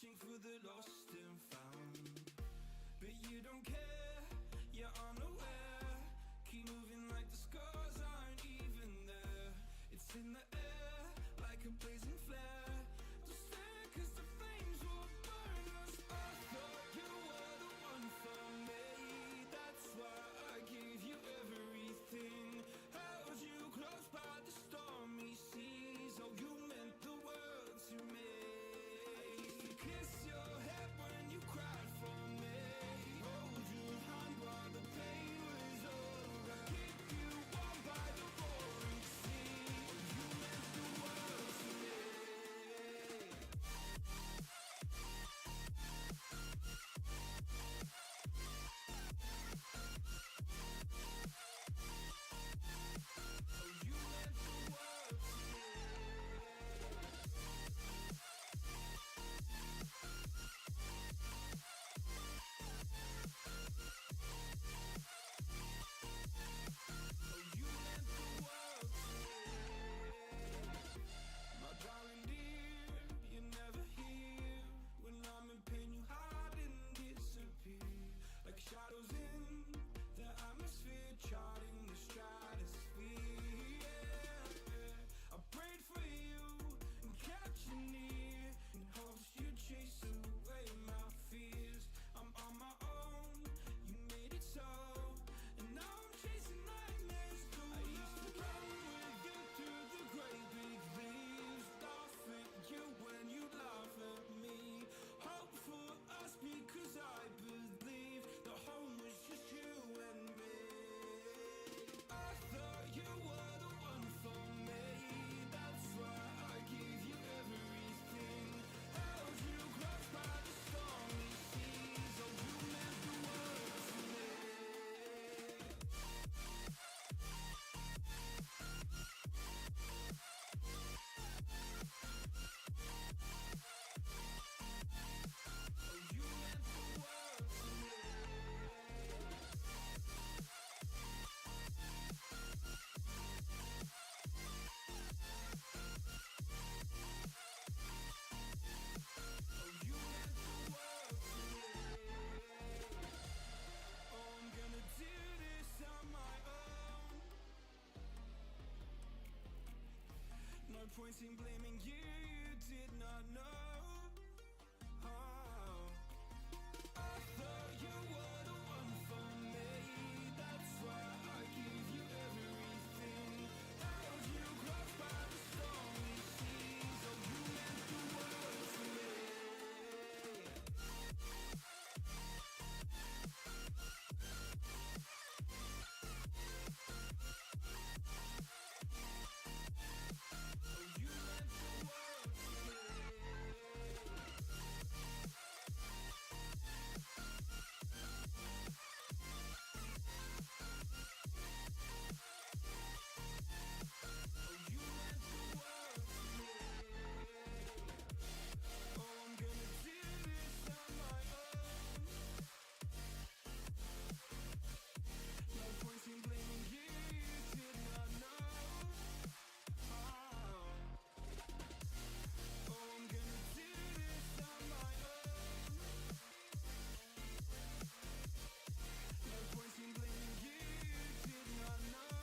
searching for the lost and found. But you don't care, you're unaware. Keep moving like the scars aren't even there. It's in the air, like a blazing flare. Don't stare, cause the flames will burn us. I thought you were the one for me. That's why I gave you everything. Held you close by the stormy seas. Oh, you meant the world to me. I used to kiss your head when you cried for me. Hold your hand while the pain was over. Keep you warm by the roaring sea. Oh, you meant the world to me. Like shadows in the atmosphere, charting the stratosphere. Yeah. I prayed for you and kept you near in hopes you'd chase away my fears. I'm on my own, you made it so, and now I'm chasing nightmares too. I used to run with you through the great big leaves, laugh at you when you laugh at me. Hope for us because I believe the home was just you and me. I thought you were the one for me. That's why I gave you everything. Held you close by the stormy seas. Oh, you meant the world to me. Oh, you meant the world to me. Oh, you meant the world to me. Oh, I'm gonna do this on my own. No point in blaming you, you did not know. Oh, I thought you were the one for me. That's why I gave you everything. Held you close by the stormy seas. Oh, you meant the world to me. Oh, you meant the world to me. Oh, you meant the world to me. Oh, I'm gonna do this on my own. No point in blaming you, you did not know. Oh, I'm gonna do this on my own. No point in blaming you, you did not know.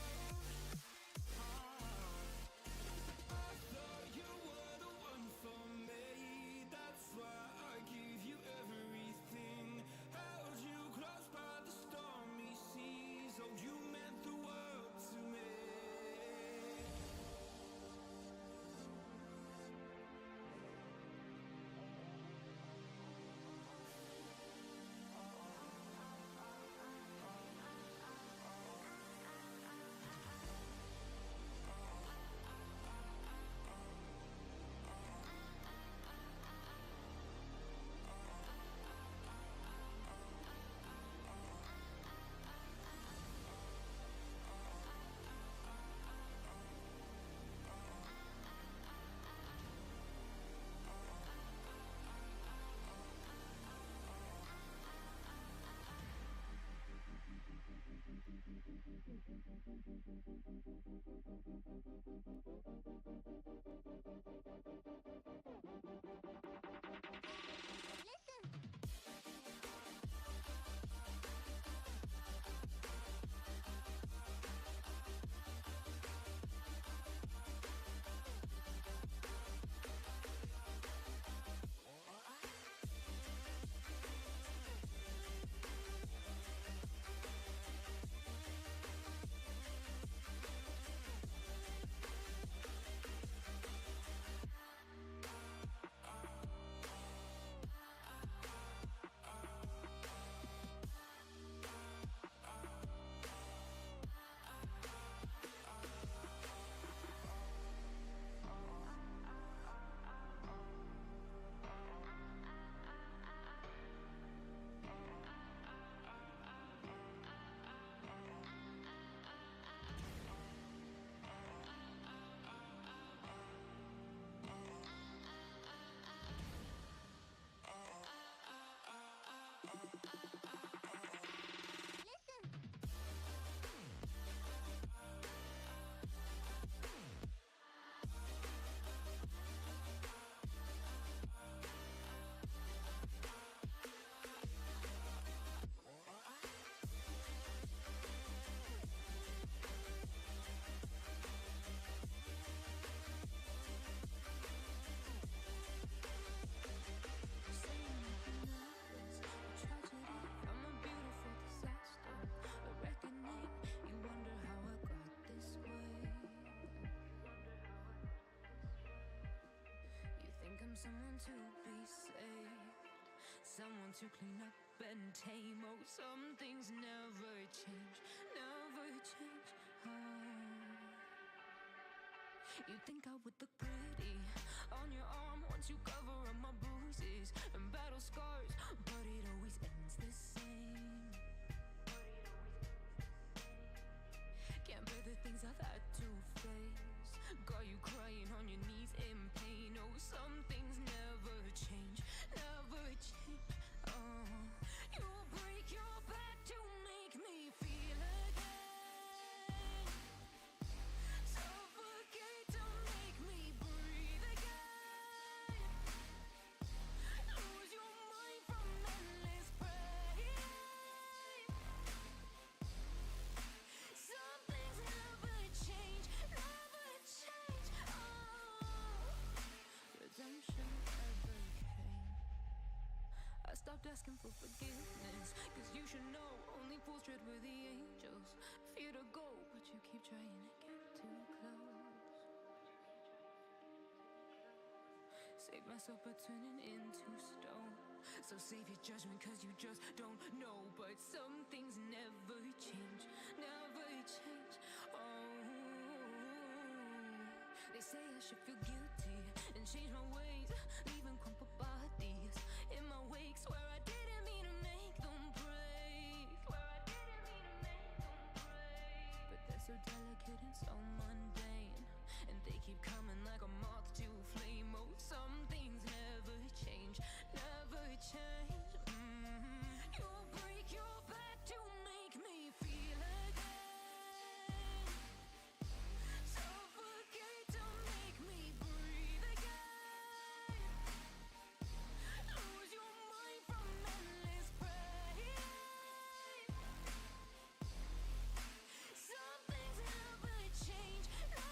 I thought you were the one for me. That's why I gave you everything. Held you close by the stormy seas. Oh, you meant the world to me. someone to be saved, someone to clean up and tame. Oh, some things never change, never change. Oh, you think I would look pretty on your arm once you cover up my bruises and battle scars, but it always ends the same. Can't bear the things I've had to face, got you crying on your knees in pain. Oh, some things never change, never change. Oh, you break your back to make me feel again, suffocate to make me breathe again, lose your mind from endless pain. Some things never change, never change. Oh, redemption never came. I stopped asking for forgiveness, cause you should know only fools tread where the angels fear to go, but you keep trying to get too close. Save myself by turning into stone, so save your judgment cause you just don't know. But some things never change, never change. Oh, they say I should feel guilty and change my ways, leaving crumpled bodies in my wake. Swear I didn't mean to make them break, swear I didn't mean to make them break. But they're so delicate and so mundane, and they keep coming like a moth to a flame. Oh, some things never change, never change. You break your back to make me feel again, suffocate to make me breathe again, lose your mind from endless pain. Some things never change, never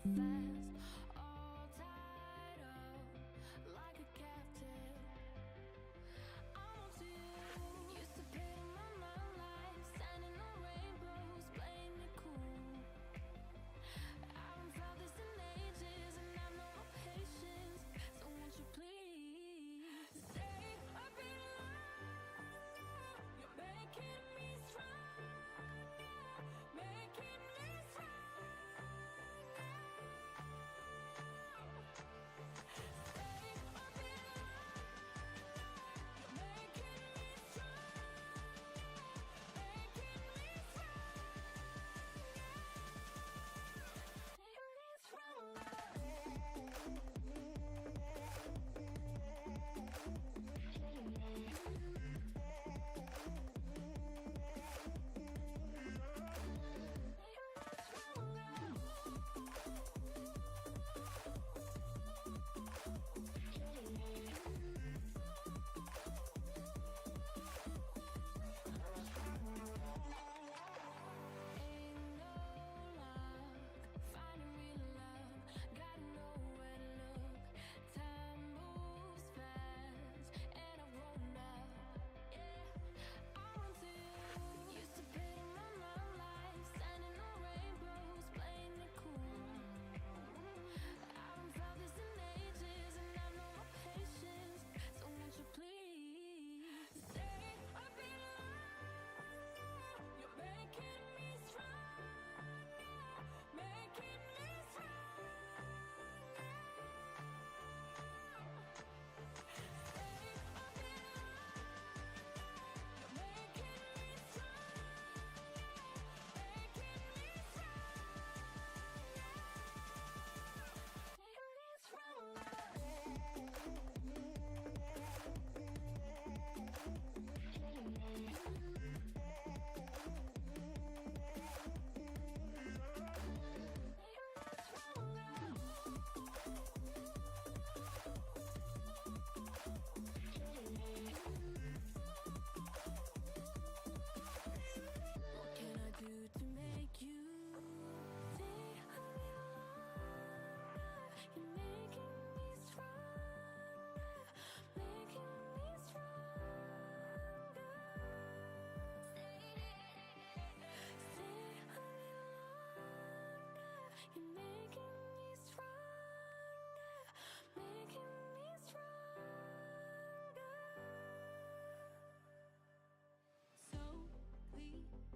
fast, all tied up like a captive. I'm onto you. Used to pay my mind like standing on rainbows, playing it cool. I haven't felt this in ages, and I know my patience. So won't you please stay a bit longer? You're making me stronger, making me stronger. Stay a bit longer. You're making me stronger, making me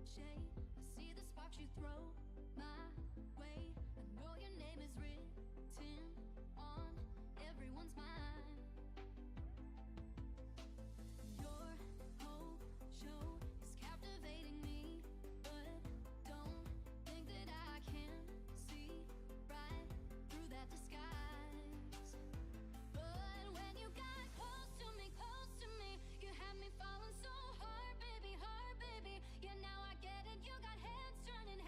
I see the sparks you throw my way. I know your name is written on everyone's mind. Your whole show is captivating me, but don't think that I can see right through that disguise. But when you got close to me, you had me falling so hard, baby, hard, baby. Yeah, now I get it. You got heads turning,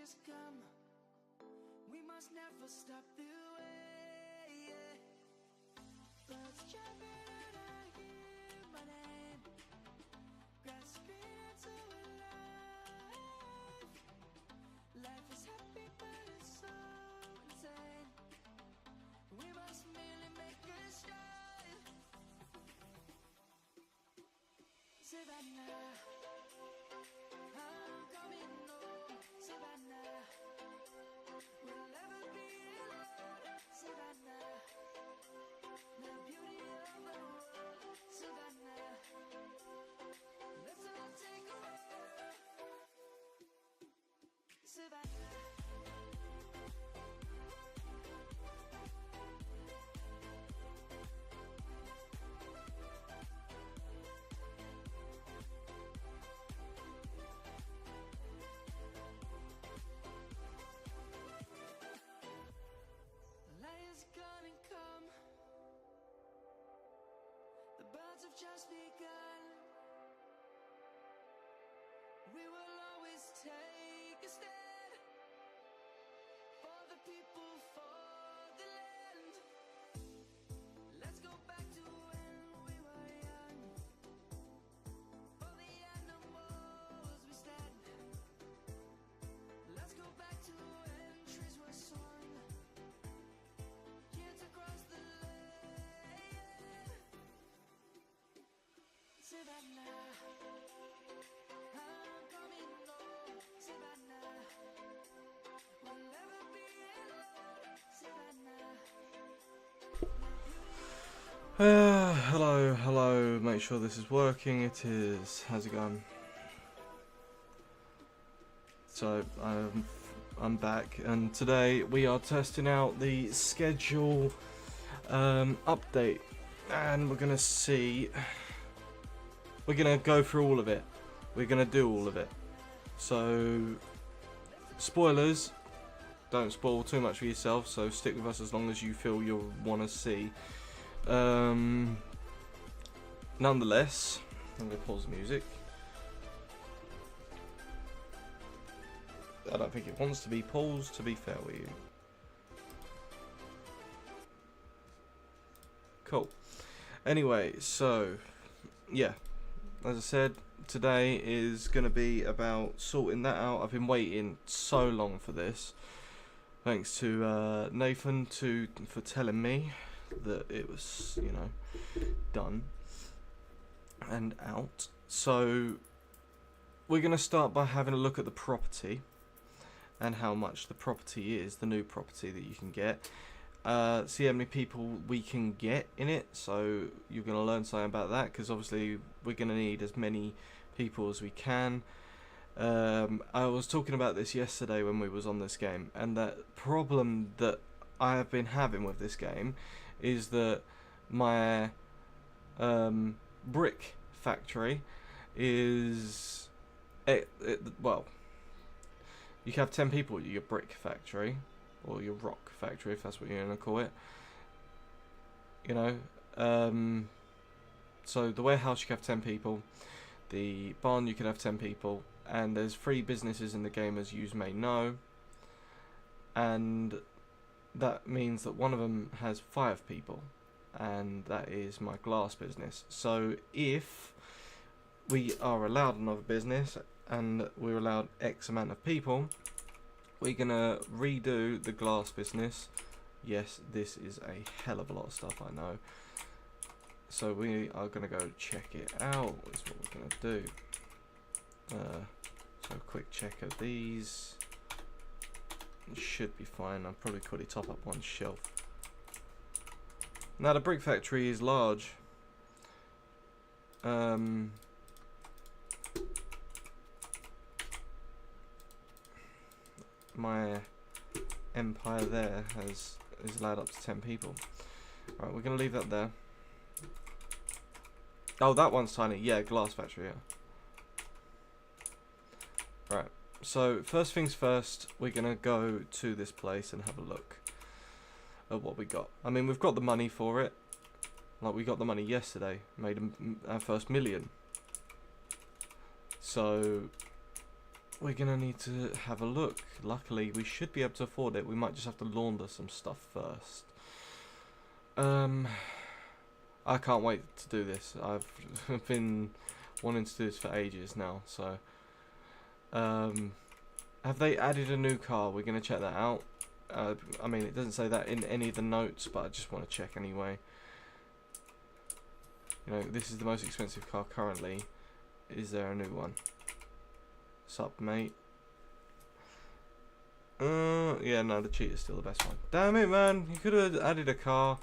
has come. We must never stop the way. Birds jumping and I hear my name, grasping into life. Life is happy but it's so insane. We must merely make a start. Savannah, I'm coming home. Savannah, we'll never be alone. Savannah, the beauty of the world. Savannah, let's all take a walk. Savannah. Lion's gonna come. The birds have just begun. We will always take a stand for the people, for the land. Let's go back to when we were young. For the animals we stand. Let's go back to when trees were swung. Kids across the land. Savannah, I'm coming home. Savannah, we'll never be alone. Savannah. Hello, make sure this is working. It is. How's it going? So, I'm back, and today we are testing out the schedule update, and we're gonna see. We're gonna go through all of it. We're gonna do all of it. So, spoilers. Don't spoil too much for yourself. So stick with us as long as you feel you'll want to see. Nonetheless, I'm gonna pause the music. I don't think it wants to be paused, to be fair with you. Cool. Anyway, so yeah, as I said, today is going to be about sorting that out. I've been waiting so long for this. Thanks to Nathan for telling me that it was, you know, done and out. So we're going to start by having a look at the property and how much the property is, the new property that you can get. See how many people we can get in it. So you're going to learn something about that, because obviously we're going to need as many people as we can. I was talking about this yesterday when we was on this game, and that problem that I have been having with this game is that my brick factory is well, you can have 10 people at your brick factory, or your rock factory, if that's what you're gonna call it. You know, so the warehouse you can have 10 people, the barn you can have 10 people, and there's 3 businesses in the game, as you may know, and that means that one of them has 5 people, and that is my glass business. So if we are allowed another business and we're allowed X amount of people, we're gonna redo the glass business. Yes, this is a hell of a lot of stuff, I know. So we are gonna go check it out, is what we're gonna do. So quick check of these. It should be fine. I'll probably quickly top up one shelf. Now the brick factory is large. My empire there is allowed up to 10 people. Right, we're gonna leave that there. Oh, that one's tiny. Yeah, glass factory. Yeah. Right. So first things first, we're gonna go to this place and have a look at what we got. I mean, we've got the money for it. Like, we got the money yesterday. Made our first million. So we're gonna need to have a look. Luckily, we should be able to afford it. We might just have to launder some stuff first. I can't wait to do this. I've been wanting to do this for ages now. So, have they added a new car? We're gonna check that out. I mean, it doesn't say that in any of the notes, but I just want to check anyway. You know, this is the most expensive car currently. Is there a new one? Sup, mate? Yeah, no, the Cheetah's still the best one. Damn it, man! You could have added a car.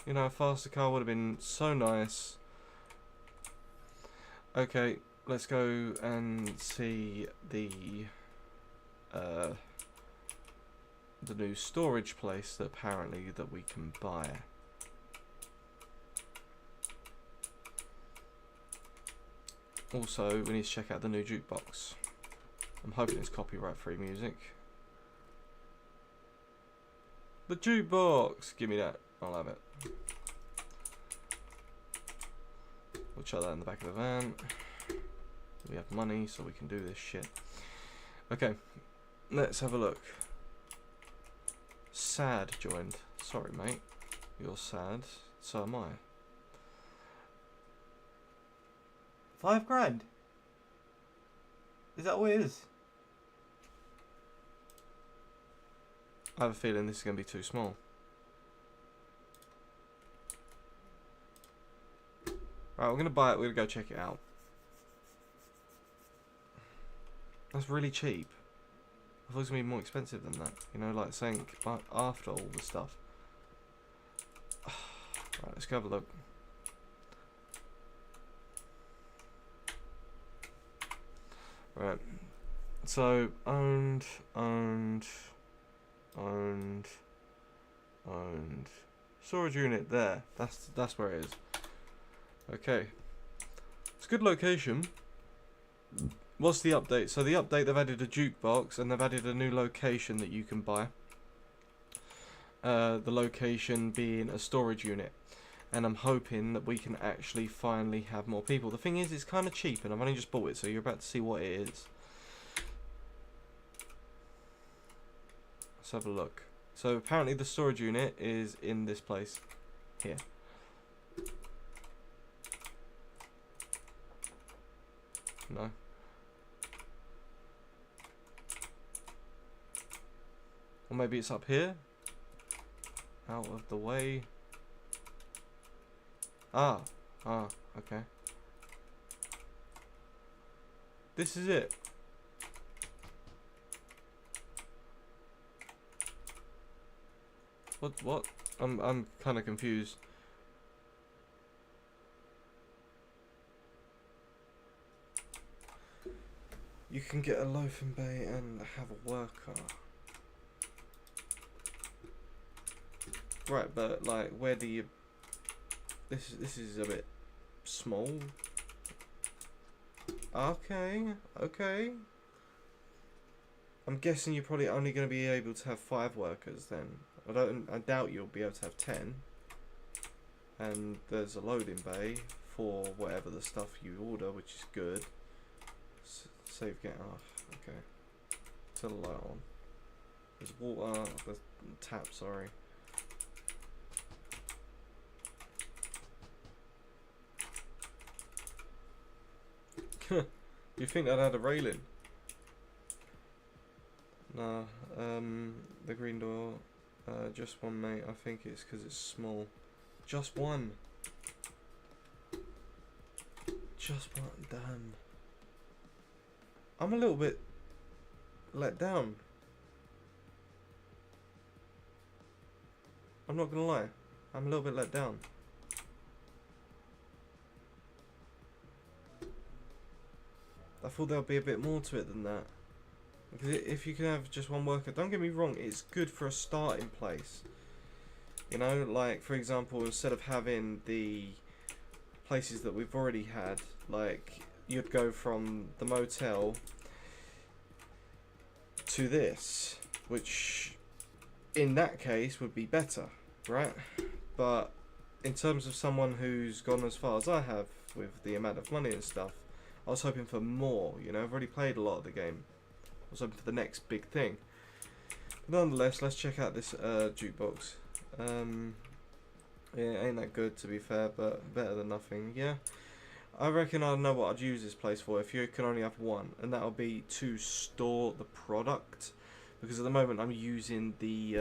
You know, a faster car would have been so nice. Okay, let's go and see the new storage place that apparently that we can buy. Also, we need to check out the new jukebox. I'm hoping it's copyright-free music. The jukebox! Give me that. I'll have it. We'll chuck that in the back of the van. We have money, so we can do this shit. Okay, let's have a look. Sad joined. Sorry, mate. You're sad. So am I. £5 grand? Is that what it is? I have a feeling this is going to be too small. Right, we're going to buy it. We're going to go check it out. That's really cheap. I thought it was going to be more expensive than that. You know, like saying after all the stuff. Right, let's go have a look. Right. So, owned. Storage unit there. That's where it is. Okay. It's a good location. What's the update? So the update, they've added a jukebox and they've added a new location that you can buy. The location being a storage unit. And I'm hoping that we can actually finally have more people. The thing is, it's kind of cheap and I've only just bought it, so you're about to see what it is. Let's have a look. So apparently the storage unit is in this place here. No. Or maybe it's up here. Out of the way. Ah, okay. This is it. What? I'm kind of confused. You can get a loafing bay and have a worker. Right, but like, where do you? This is a bit small. Okay. I'm guessing you're probably only going to be able to have 5 workers then. I doubt you'll be able to have 10. And there's a loading bay for whatever the stuff you order, which is good. Save get off. Okay. Turn the light on. There's water. There's tap. Sorry. You think that had a railing? Nah, the green door, just one, mate. I think it's because it's small. Just one. Just one, damn. I'm a little bit let down. I'm not gonna lie. I'm a little bit let down. I thought there'd be a bit more to it than that. Because if you can have just one worker, don't get me wrong, it's good for a starting place. You know, like for example, instead of having the places that we've already had, like you'd go from the motel to this, which in that case would be better, right? But in terms of someone who's gone as far as I have with the amount of money and stuff, I was hoping for more, you know. I've already played a lot of the game. was hoping for the next big thing. But nonetheless, let's check out this jukebox. It ain't that good, to be fair, but better than nothing. Yeah, I reckon I know what I'd use this place for if you can only have one, and that'll be to store the product. Because at the moment I'm using the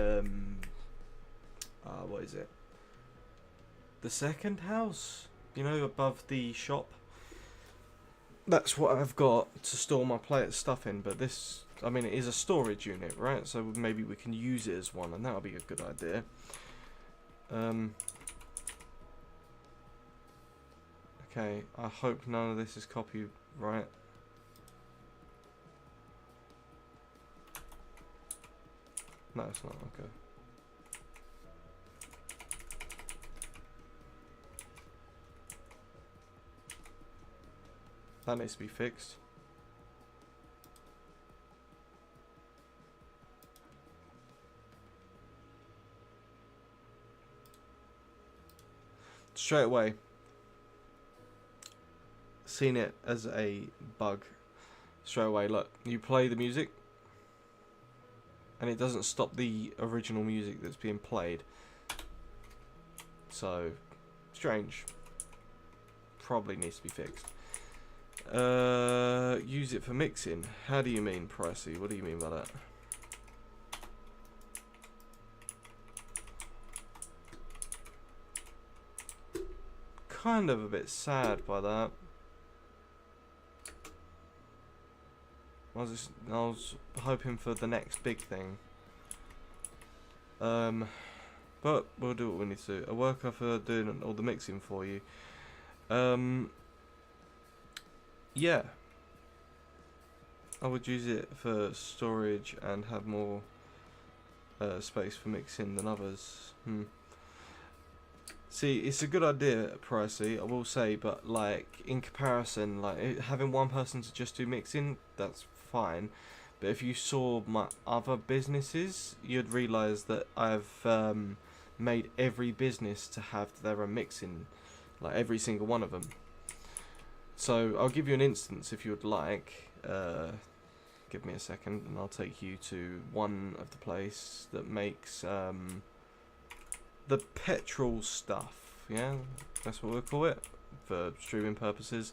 what is it? The second house, you know, above the shop. That's what I've got to store my stuff in. But this, I mean, it is a storage unit, right? So maybe we can use it as one, and that'll be a good idea. Okay, I hope none of this is copyright. No, it's not. Okay. That needs to be fixed. Straight away, seen it as a bug. Straight away, look, you play the music and it doesn't stop the original music that's being played. So, strange. Probably needs to be fixed. Use it for mixing. How do you mean, Pricey? What do you mean by that? Kind of a bit sad by that. I was hoping for the next big thing. But we'll do what we need to do. A worker for doing all the mixing for you. Yeah. I would use it for storage and have more space for mixing than others. See, it's a good idea, Pricey, I will say, but like in comparison, like having one person to just do mixing, that's fine. But if you saw my other businesses, you'd realise that I've made every business to have their own mixing, like every single one of them. So I'll give you an instance if you would like. Give me a second and I'll take you to one of the place that makes the petrol stuff. Yeah, that's what we'll call it for streaming purposes.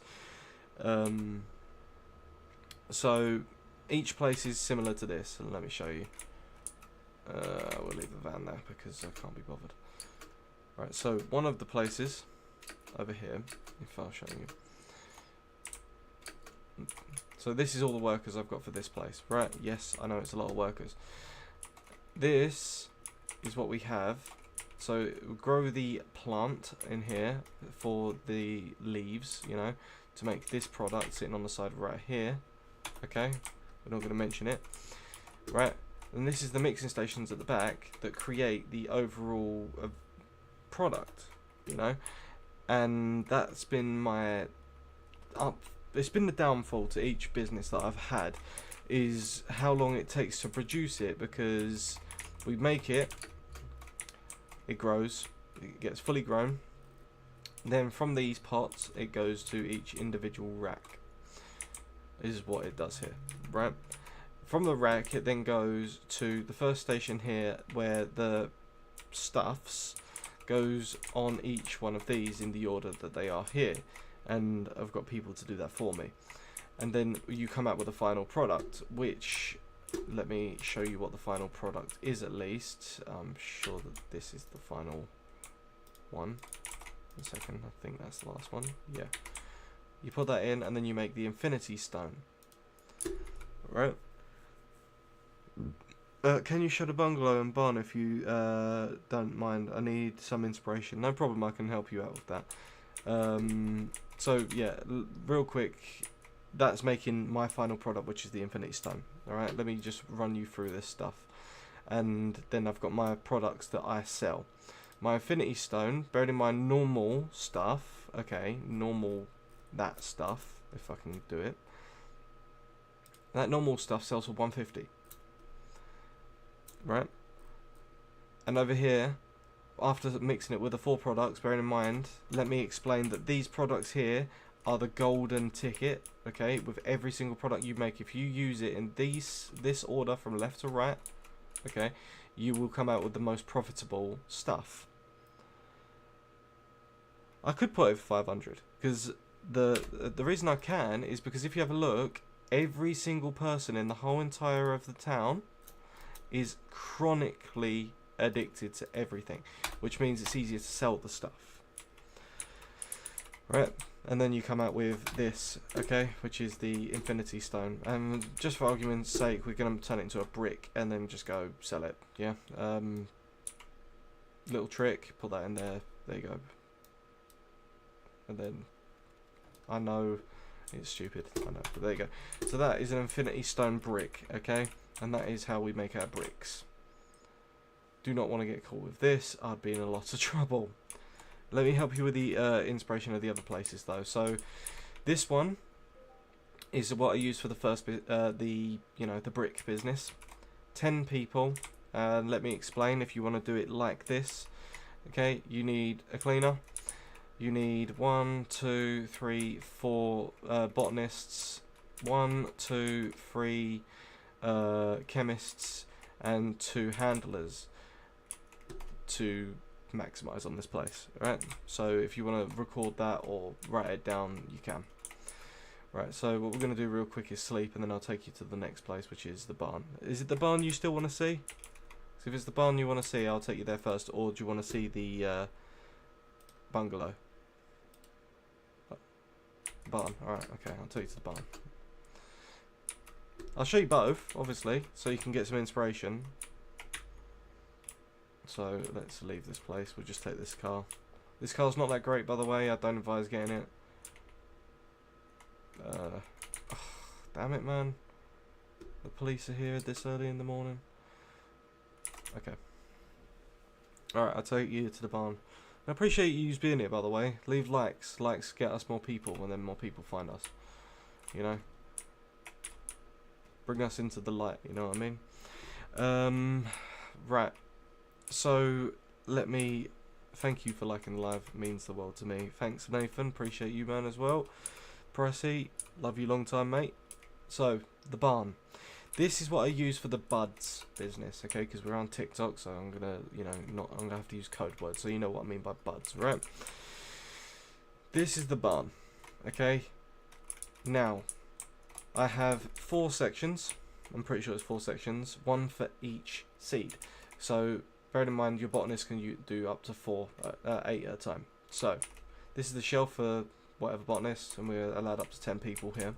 So each place is similar to this, and let me show you. We'll leave the van there because I can't be bothered. Right, so one of the places over here, if I'll show you. So this is all the workers I've got for this place, right? Yes, I know it's a lot of workers. This is what we have. So grow the plant in here for the leaves, you know, to make this product sitting on the side right here. Okay, we're not going to mention it. Right, and this is the mixing stations at the back that create the overall product, you know, and that's been my it's been the downfall to each business that I've had, is how long it takes to produce it, because we make it, it grows, it gets fully grown, then from these pots it goes to each individual rack. This is what it does here, right? From the rack it then goes to the first station here where the stuffs goes on each one of these in the order that they are here, and I've got people to do that for me. And then you come out with a final product, which, let me show you what the final product is at least. I'm sure that this is the final one. One second, I think that's the last one. Yeah. You put that in and then you make the Infinity Stone. Right. Can you show the bungalow and barn if you don't mind? I need some inspiration. No problem, I can help you out with that. So yeah, real quick, that's making my final product, which is the Infinity Stone. Alright, let me just run you through this stuff. And then I've got my products that I sell. My Infinity Stone, bearing in mind normal stuff, okay, normal that stuff, if I can do it. That normal stuff sells for 150. Right? And over here, after mixing it with the 4 products, bearing in mind, let me explain that these products here are the golden ticket, okay, with every single product you make. If you use it in this order from left to right, okay, you will come out with the most profitable stuff. I could put it for 500, because the reason I can is because if you have a look, every single person in the whole entire of the town is chronically addicted to everything, which means it's easier to sell the stuff. Right, and then you come out with this, okay, which is the Infinity Stone. And just for argument's sake, we're going to turn it into a brick and then just go sell it, yeah? Little trick, put that in there, there you go. And then, I know, it's stupid, I know, but there you go. So that is an Infinity Stone brick, okay? And that is how we make our bricks. Do not want to get caught with this, I'd be in a lot of trouble. Let me help you with the inspiration of the other places though. So this one is what I use for the first the brick business. 10 people. Let me explain if you want to do it like this. Okay, you need a cleaner. You need 1, 2, 3, 4 botanists. 1, 2, 3 chemists and 2 handlers to maximize on this place. Alright, so if you want to record that or write it down, you can. Right, so what we're going to do real quick is sleep, and then I'll take you to the next place, which is the barn. Is it the barn you still want to see? So if it's the barn you want to see, I'll take you there first, or do you want to see the bungalow? Barn, alright, okay, I'll take you to the barn. I'll show you both, obviously, so you can get some inspiration. So let's leave this place. We'll just take this car. This car's not that great, by the way. I don't advise getting it. Damn it, man. The police are here this early in the morning. Okay. Alright, I'll take you to the barn. I appreciate you being here, by the way. Leave likes. Likes get us more people, and then more people find us. You know? Bring us into the light, you know what I mean? Right. So, let me thank you for liking the live. It means the world to me. Thanks, Nathan. Appreciate you, man, as well. Pressy, love you long time, mate. So, the barn. This is what I use for the buds business, okay? Because we're on TikTok, so I'm gonna, I'm gonna have to use code words, so you know what I mean by buds, right? This is the barn, okay? Now, I have 4 sections. I'm pretty sure it's 4 sections, 1 for each seed. So, bear in mind your botanist can do up to 8 at a time. So, this is the shelf for whatever botanist, and we're allowed up to 10 people here.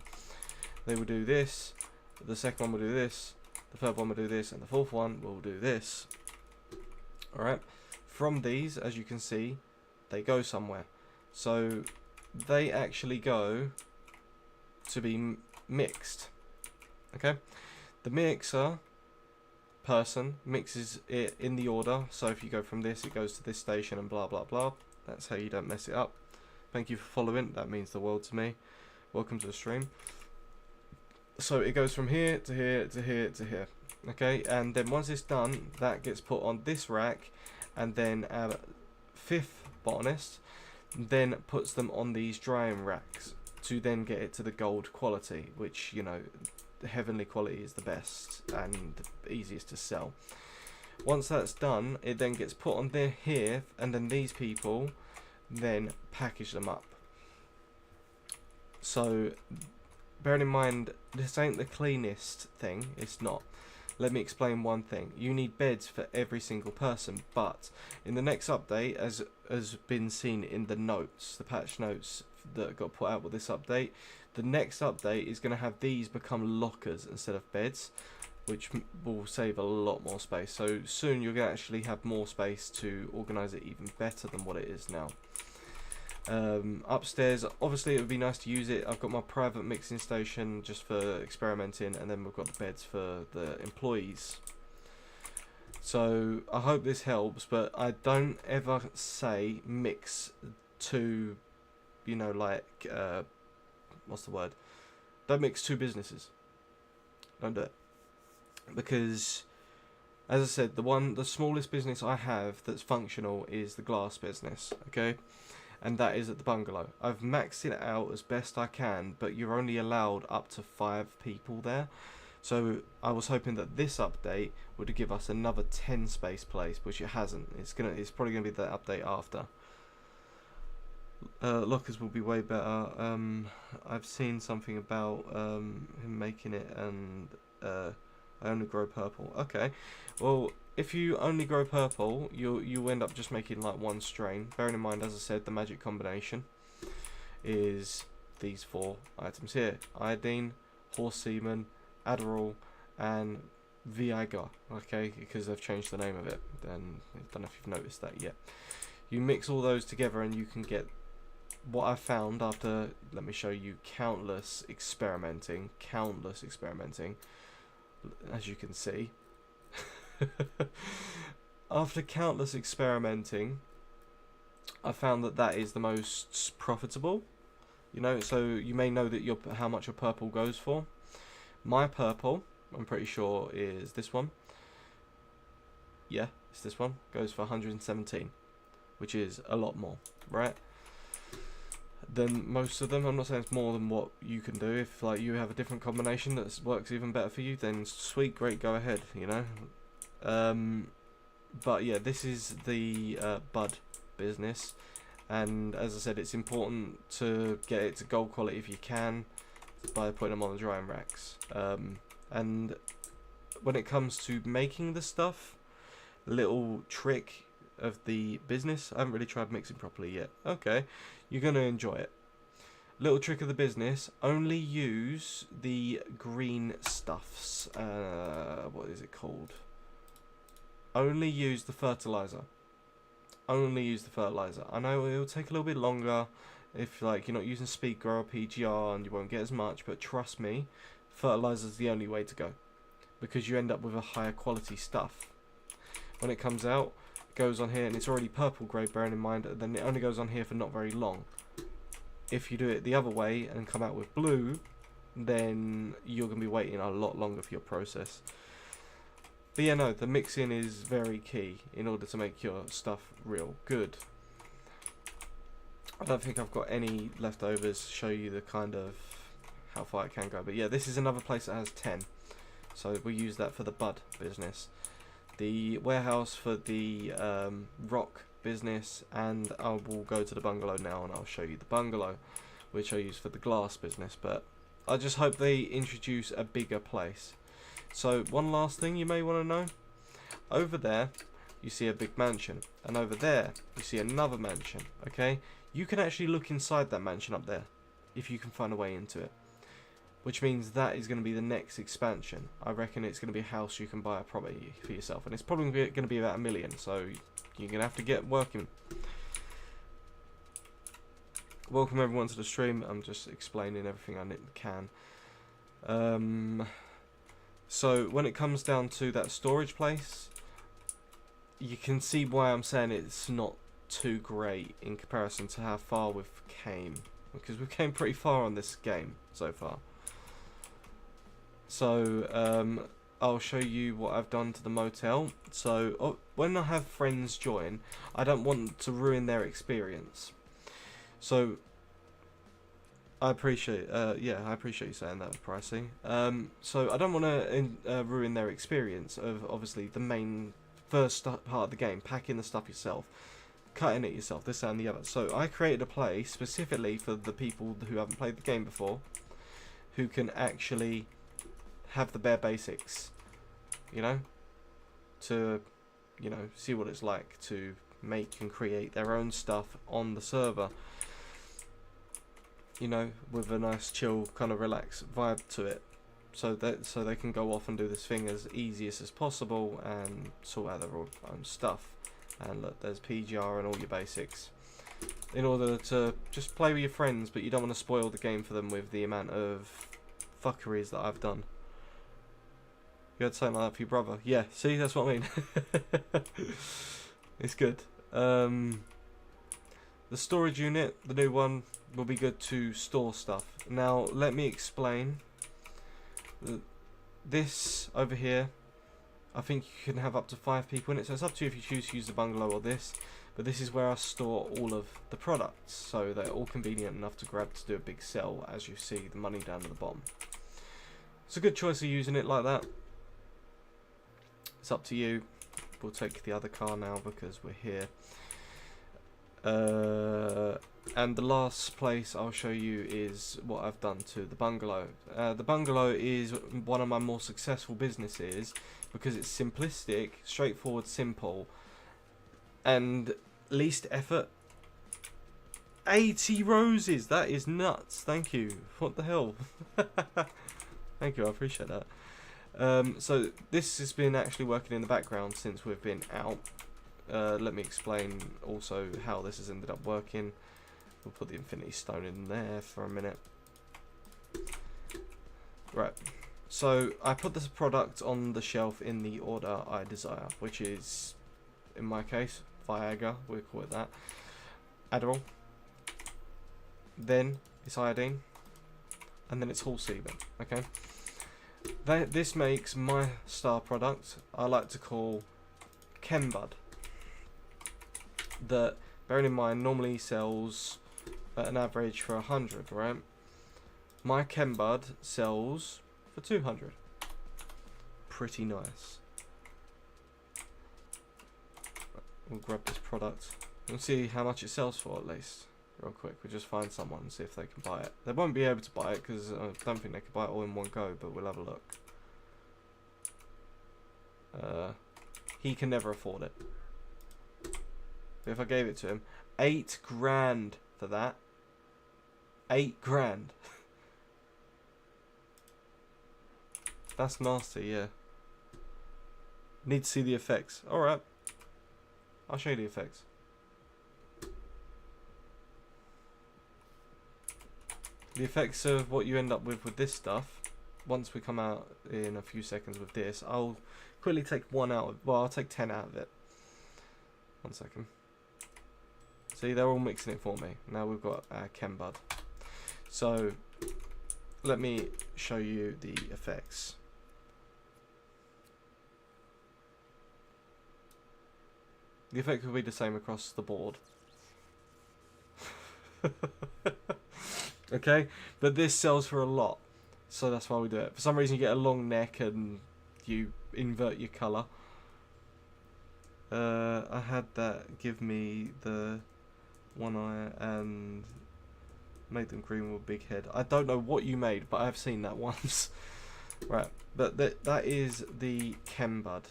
They will do this. The second one will do this, the third one will do this, and the fourth one will do this. Alright, from these, as you can see, they go somewhere. So, they actually go to be mixed. Okay, the mixer person mixes it in the order, so if you go from this, it goes to this station and blah blah blah. That's how you don't mess it up. Thank you for following, that means the world to me. Welcome to the stream. So it goes from here to here to here to here, okay, and then once it's done, that gets put on this rack, and then our 5th botanist then puts them on these drying racks to then get it to the gold quality, which, the heavenly quality is the best and the easiest to sell. Once that's done, it then gets put on there here, and then these people then package them up. So, bearing in mind, this ain't the cleanest thing, it's not. Let me explain one thing. You need beds for every single person, but in the next update, as has been seen in the notes, the patch notes that got put out with this update, the next update is going to have these become lockers instead of beds, which will save a lot more space. So soon you're going to actually have more space to organise it even better than what it is now. Upstairs, obviously it would be nice to use it. I've got my private mixing station just for experimenting, and then we've got the beds for the employees. So I hope this helps, but I don't ever say mix to, what's the word? Don't mix 2 businesses. Don't do it. Because, as I said, the smallest business I have that's functional is the glass business, okay? and that is at the bungalow. I've maxed it out as best I can, but you're only allowed up to 5 people there. So I was hoping that this update would give us another 10 space place, which it hasn't. It's probably gonna be the update after. Lockers will be way better. I've seen something about him making it, and I only grow purple. Okay, well, if you only grow purple, you end up just making like one strain. Bearing in mind, as I said, the magic combination is these 4 items here: iodine, horse semen, Adderall, and Viagra. Okay, because they've changed the name of it. Then I don't know if you've noticed that yet. You mix all those together, and you can get what I found after, let me show you, countless experimenting, as you can see. After countless experimenting, I found that that is the most profitable. You know, so you may know that how much your purple goes for. My purple, I'm pretty sure, is this one. Yeah, it's this one. Goes for 117, which is a lot more, right? Than most of them. I'm not saying it's more than what you can do. If like you have a different combination that works even better for you, then sweet, great, go ahead, you know. But yeah, this is the bud business, and as I said, it's important to get it to gold quality if you can by putting them on the drying racks. And when it comes to making the stuff, little trick of the business, I haven't really tried mixing properly yet. Okay, you're gonna enjoy it. Little trick of the business: only use the green stuffs. What is it called? Only use the fertilizer. Only use the fertilizer. I know it'll take a little bit longer if like you're not using Speed Grower PGR and you won't get as much, but trust me, fertilizer is the only way to go, because you end up with a higher quality stuff. When it comes out, it goes on here and it's already purple grade, bearing in mind, then it only goes on here for not very long. If you do it the other way and come out with blue, then you're going to be waiting a lot longer for your process. But yeah, no, the mixing is very key in order to make your stuff real good. I don't think I've got any leftovers to show you the kind of how far it can go. But yeah, this is another place that has 10. So we use that for the bud business. The warehouse for the rock business, and I will go to the bungalow now and I'll show you the bungalow, which I use for the glass business. But I just hope they introduce a bigger place. So one last thing you may want to know: over there you see a big mansion, and over there you see another mansion. Okay, you can actually look inside that mansion up there if you can find a way into it, which means that is going to be the next expansion. I reckon it's going to be a house you can buy a property for yourself, and it's probably going to be about $1 million, so you're going to have to get working. Welcome everyone to the stream. I'm just explaining everything I can. So when it comes down to that storage place, you can see why I'm saying it's not too great in comparison to how far we've came, because we've came pretty far on this game so far. So I'll show you what I've done to the motel. So when I have friends join, I don't want to ruin their experience. So I appreciate, I appreciate you saying that, Pricey. So I don't want to ruin their experience of obviously the main first part of the game, packing the stuff yourself, cutting it yourself, this and the other. So I created a place specifically for the people who haven't played the game before, who can actually have the bare basics, you know, to, you know, see what it's like to make and create their own stuff on the server, you know, with a nice chill kind of relaxed vibe to it, so they can go off and do this thing as easy as possible and sort out their own stuff. And look, there's PGR and all your basics, in order to just play with your friends, but you don't want to spoil the game for them with the amount of fuckeries that I've done. You had something like that for your brother? Yeah, see, that's what I mean. It's good. The storage unit, the new one, will be good to store stuff. Now, let me explain. This over here, I think you can have up to 5 people in it, so it's up to you if you choose to use the bungalow or this. but this is where I store all of the products, so they're all convenient enough to grab to do a big sell, as you see the money down at the bottom. It's a good choice of using it like that. It's up to you. We'll take the other car now because we're here. And the last place I'll show you is what I've done to the bungalow. The bungalow is one of my more successful businesses because it's simplistic, straightforward, simple, and least effort. 80 roses! That is nuts. Thank you. What the hell? Thank you, I appreciate that. So this has been actually working in the background since we've been out. Let me explain also how this has ended up working. We'll put the infinity stone in there for a minute. Right, so I put this product on the shelf in the order I desire, which is, in my case, Viagra, we'll call it that, Adderall, then it's iodine, and then it's Hall Sebum, okay? This makes my star product, I like to call Chembud, that, bearing in mind, normally sells at an average for 100, right? My Chembud sells for 200. Pretty nice. We'll grab this product. We'll see how much it sells for at least. Real quick, we'll just find someone and see if they can buy it. They won't be able to buy it because I don't think they can buy it all in one go, but we'll have a look. He can never afford it. If I gave it to him, 8 grand for that. 8 grand. That's nasty, yeah. Need to see the effects. Alright. I'll show you the effects. The effects of what you end up with this stuff, once we come out in a few seconds with this, I'll quickly take one out of, well, I'll take 10 out of it. 1 second. See, they're all mixing it for me. Now we've got our Chembud. So, let me show you the effects. The effect will be the same across the board. Okay, but this sells for a lot, so that's why we do it. For some reason you get a long neck and you invert your colour. I had that give me the one eye and made them green with a big head. I don't know what you made, but I've seen that once. Right, but that is the Chembud.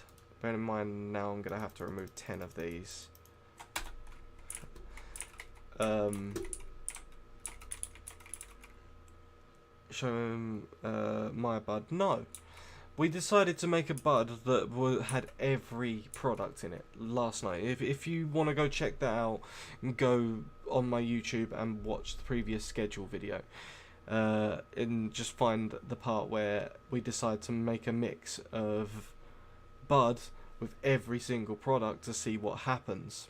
Bear in mind now I'm going to have to remove 10 of these. Show him my bud. No. We decided to make a bud that had every product in it last night. If you want to go check that out, go on my YouTube and watch the previous schedule video. And just find the part where we decide to make a mix of bud with every single product to see what happens.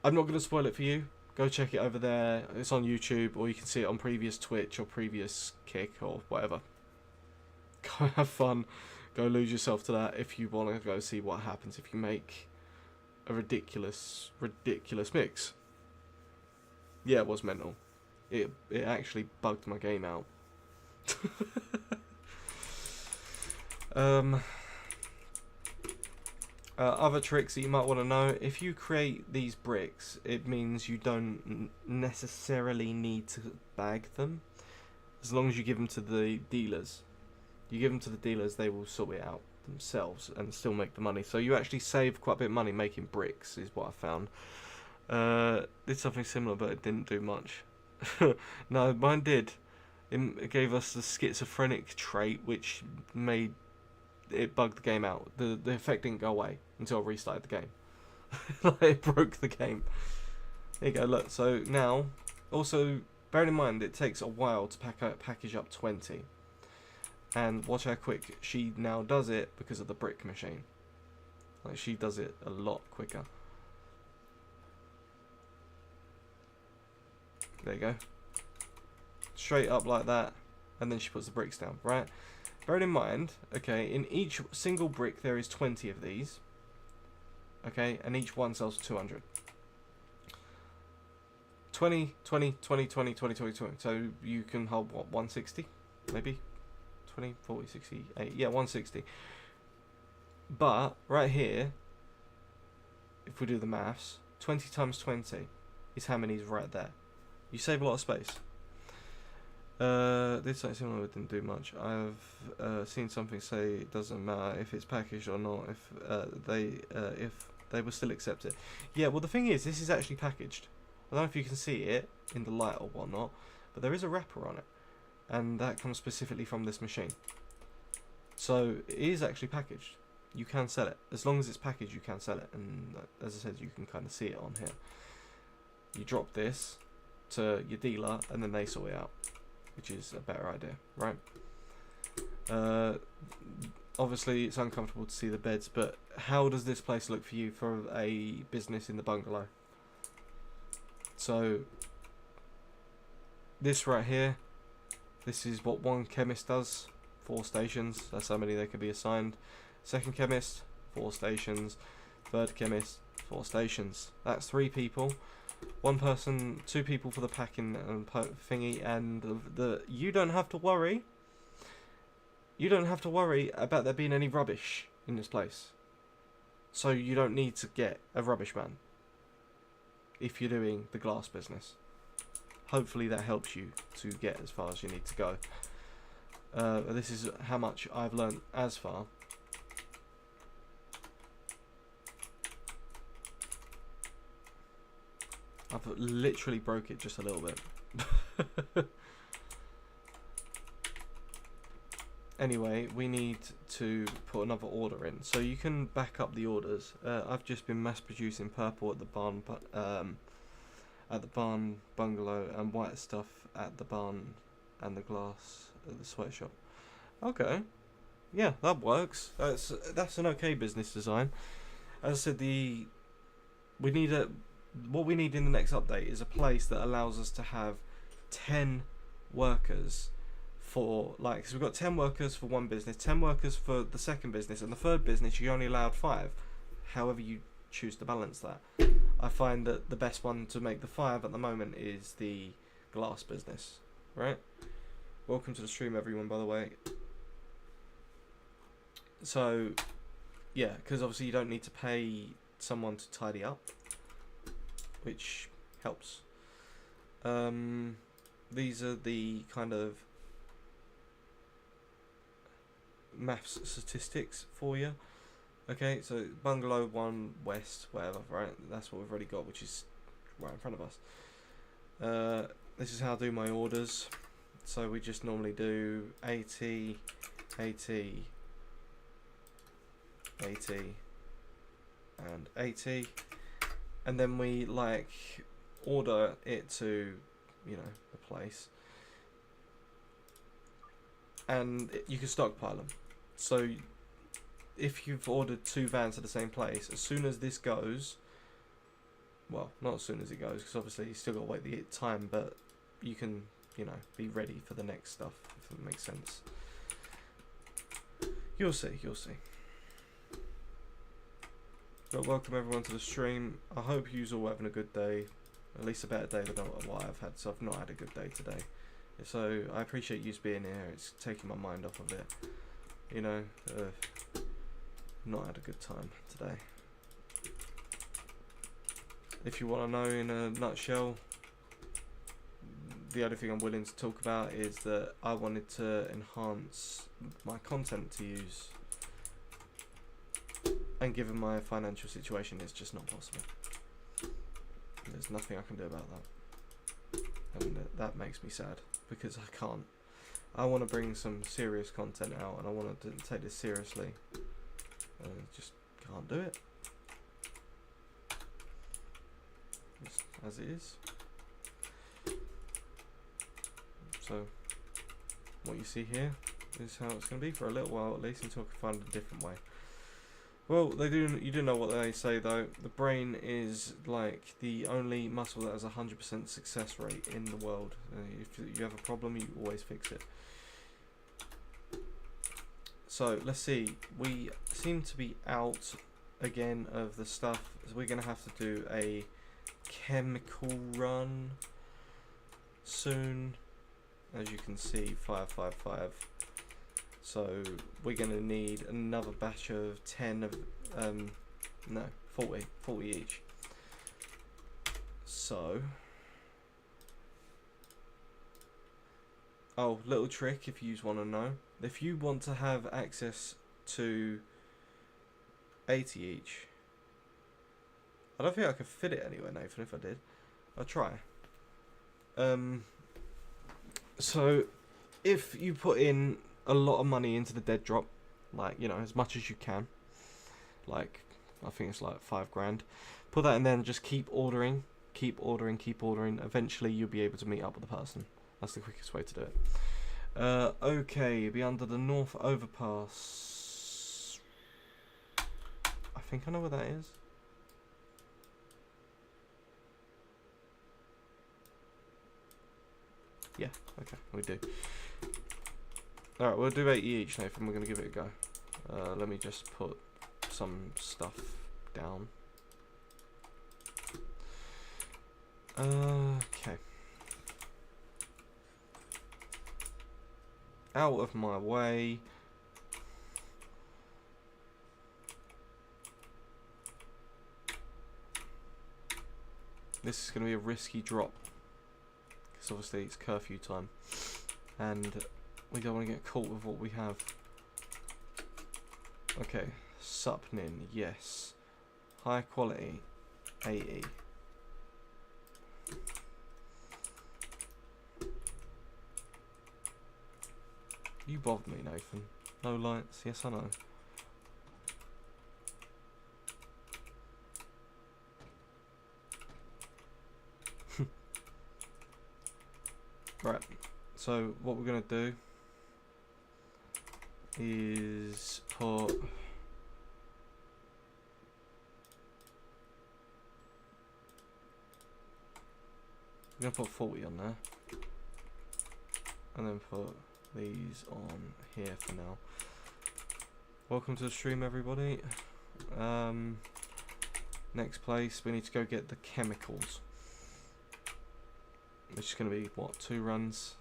I'm not going to spoil it for you. Go check it over there. It's on YouTube, or you can see it on previous Twitch or previous Kick or whatever. Go have fun. Go lose yourself to that if you want to go see what happens if you make a ridiculous mix. Yeah, it was mental. It actually bugged my game out. Other tricks that you might want to know: if you create these bricks, it means you don't necessarily need to bag them, as long as you give them to the dealers. You give them to the dealers, they will sort it out themselves and still make the money. So you actually save quite a bit of money making bricks, is what I found. Did something similar, but it didn't do much. No, mine did. It gave us the schizophrenic trait, which made it bugged the game out. The effect didn't go away until I restarted the game. Like, it broke the game. There you go, look. So now, also, bearing in mind, it takes a while to package up 20. And watch how quick she now does it because of the brick machine. Like, she does it a lot quicker. There you go. Straight up like that. And then she puts the bricks down, right? Bear in mind, okay, in each single brick there is 20 of these. Okay, and each one sells for 200. 20, 20, 20, 20, 20, 20, 20. So you can hold, what, 160? Maybe? 20, 40, 60, 80. Yeah, 160. But, right here, if we do the maths, 20 times 20 is how many is right there. You save a lot of space. This something similar didn't do much. I've seen something say it doesn't matter if it's packaged or not, if they will still accept it. Yeah, well the thing is, this is actually packaged. I don't know if you can see it in the light or whatnot, but there is a wrapper on it, and that comes specifically from this machine. So it is actually packaged. You can sell it. As long as it's packaged, you can sell it, and as I said, you can kind of see it on here. You drop this to your dealer, and then they sort it out, which is a better idea, right? Obviously, it's uncomfortable to see the beds, but how does this place look for you for a business in the bungalow? So, this right here, this is what one chemist does. 4 stations, that's how many they can be assigned. Second chemist, 4 stations. Third chemist, 4 stations. That's 3 people. 1 person, 2 people for the packing and thingy, and you don't have to worry. You don't have to worry about there being any rubbish in this place. So you don't need to get a rubbish man if you're doing the glass business. Hopefully that helps you to get as far as you need to go. This is how much I've learned as far. I've literally broke it just a little bit. Anyway, we need to put another order in. So you can back up the orders. I've just been mass producing purple at the barn bungalow, and white stuff at the barn and the glass at the sweatshop. Okay. Yeah, that works. That's an okay business design. As I said, what we need in the next update is a place that allows us to have 10 workers for, like, so we've got 10 workers for one business, 10 workers for the second business, and the third business you're only allowed 5. However you choose to balance that. I find that the best one to make the 5 at the moment is the glass business, right? Welcome to the stream, everyone, by the way. So, yeah, because obviously you don't need to pay someone to tidy up, which helps. These are the kind of maths statistics for you. Okay, so bungalow 1 west, whatever, right? That's what we've already got, which is right in front of us. This is how I do my orders. So we just normally do 80, 80, 80, and 80. And then we like order it to, you know, the place, and you can stockpile them. So if you've ordered 2 vans at the same place, as soon as this goes, well, not as soon as it goes, because obviously you still got to wait the time, but you can, you know, be ready for the next stuff, if that makes sense. You'll see, you'll see. But welcome everyone to the stream. I hope you're all having a good day, at least a better day than what I've had. So I've not had a good day today. So I appreciate you being here. It's taking my mind off of it. You know, not had a good time today. If you want to know in a nutshell, the only thing I'm willing to talk about is that I wanted to enhance my content to use. And given my financial situation, it's just not possible. There's nothing I can do about that. And that makes me sad, because I can't. I want to bring some serious content out, and I want to take this seriously. And I just can't do it. Just as it is. So, what you see here is how it's going to be for a little while, at least, until I can find a different way. Well, you do know what they say though. The brain is like the only muscle that has a 100% success rate in the world. If you have a problem, you always fix it. So let's see. We seem to be out again of the stuff. So we're gonna have to do a chemical run soon. As you can see, 555. So we're gonna need another batch of 10 of no, 40 each. So, oh, little trick if you want to know. If you want to have access to 80 each, I don't think I could fit it anywhere, Nathan. If I did, I'll try. So if you put in a lot of money into the dead drop, like, you know, as much as you can, like, I think it's like $5 grand, put that in there and just keep ordering. Eventually you'll be able to meet up with the person. That's the quickest way to do it. Okay, be under the North Overpass. I think I know where that is. Yeah, okay, we do. Alright, we'll do 80 each, Nathan. We're going to give it a go. Let me just put some stuff down. Okay. Out of my way. This is going to be a risky drop. Because obviously it's curfew time. And we don't want to get caught with what we have. Okay. Supnin, yes. High quality, 80. You bothered me, Nathan. No lights, yes I know. Right, so what we're going to do is put... I'm going to put 40 on there. And then put these on here for now. Welcome to the stream, everybody. Next place, we need to go get the chemicals. Which is going to be, what, 2 runs?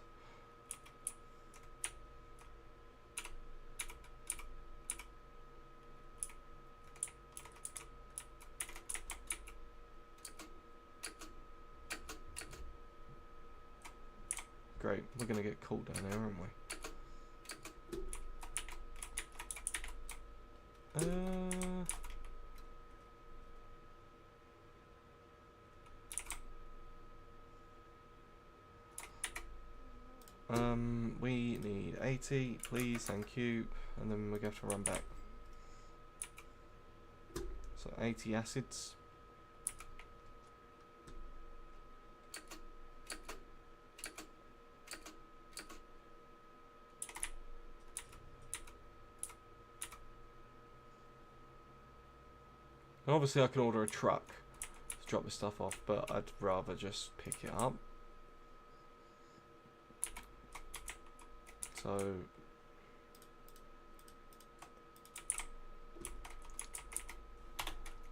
Great, we're going to get caught down there, aren't we? We need 80, please, thank you, and then we're going to have to run back. So 80 acids. And obviously I can order a truck to drop this stuff off, but I'd rather just pick it up. So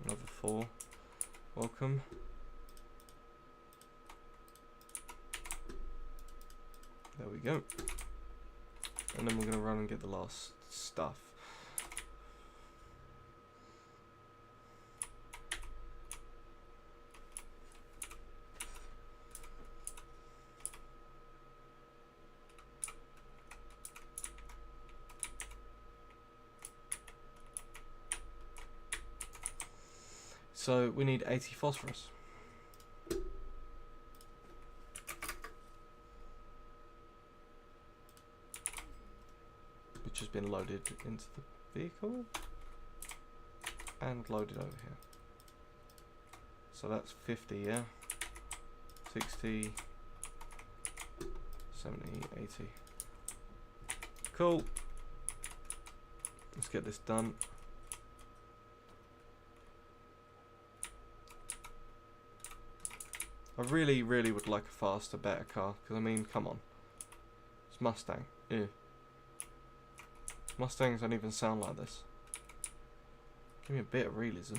another 4. Welcome. There we go. And then we're going to run and get the last stuff. So we need 80 phosphorus. Which has been loaded into the vehicle and loaded over here. So that's 50, yeah? 60, 70, 80. Cool. Let's get this done. I really, really would like a faster, better car, because I mean, come on. It's Mustang. Ew. Mustangs don't even sound like this. Give me a bit of realism.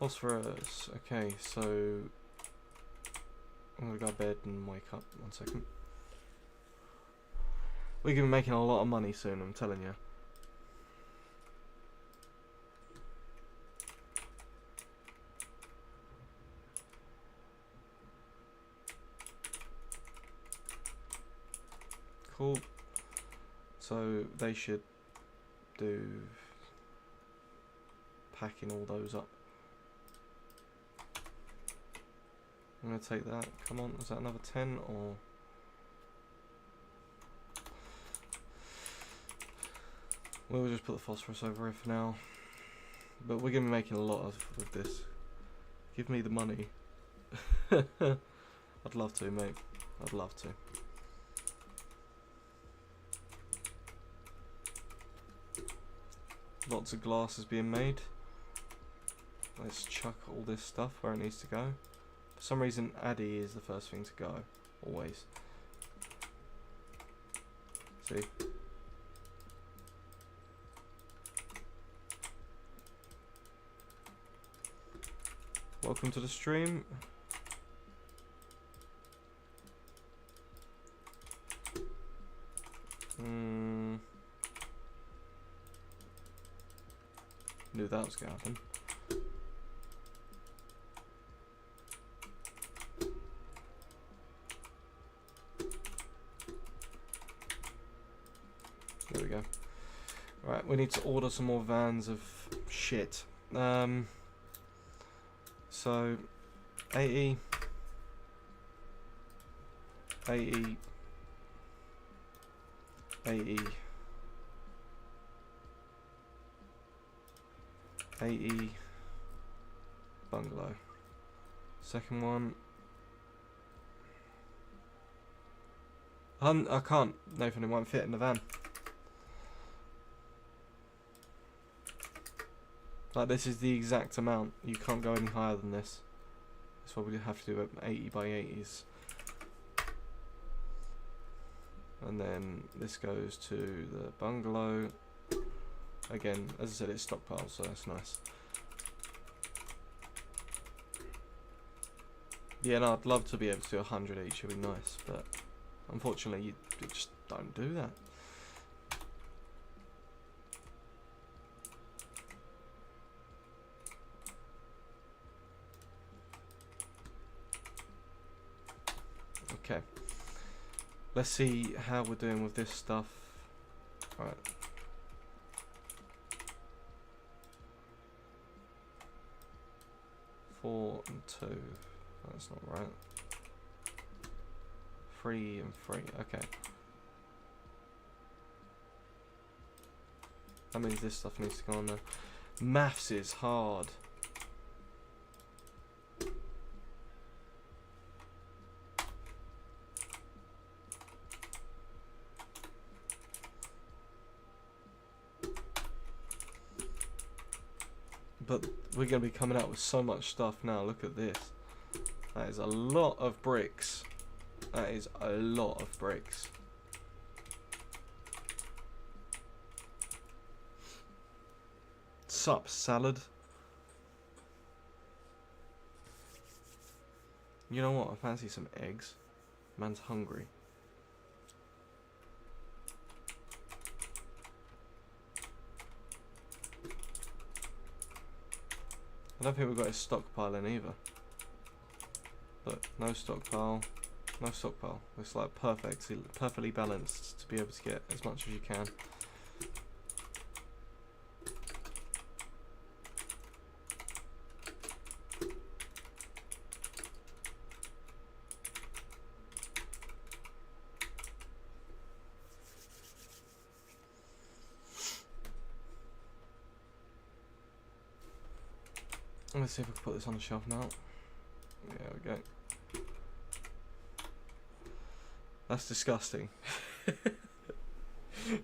Phosphorus. Okay, so I'm gonna go to bed and wake up. 1 second. We're gonna be making a lot of money soon, I'm telling you. Cool. So they should do packing all those up. I'm gonna take that. Come on, is that another 10 or? We'll just put the phosphorus over here for now. But we're gonna be making a lot of this. Give me the money. I'd love to, mate. I'd love to. Lots of glass is being made. Let's chuck all this stuff where it needs to go. For some reason, Addy is the first thing to go. Always. See? Welcome to the stream. Knew that was going to happen. There we go. Right, we need to order some more vans of shit. So 80 bungalow. Second one. I can't. Nathan, it won't fit in the van. Like, this is the exact amount. You can't go any higher than this. That's why we have to do 80 by 80s. And then this goes to the bungalow. Again, as I said, it's stockpile, so that's nice. Yeah, no, I'd love to be able to do 100 each. It'd be nice, but unfortunately, you just don't do that. Okay. Let's see how we're doing with this stuff. Alright. Four and 2. That's not right. 3 and 3. Okay. That means this stuff needs to go on there. Maths is hard. But we're going to be coming out with so much stuff now. Look at this. That is a lot of bricks. That is a lot of bricks. Sup, salad? You know what? I fancy some eggs. Man's hungry. I don't think we've got a stockpile in either. But no stockpile, no stockpile. It's like perfectly balanced to be able to get as much as you can. Let's see if we can put this on the shelf now. There we go. That's disgusting.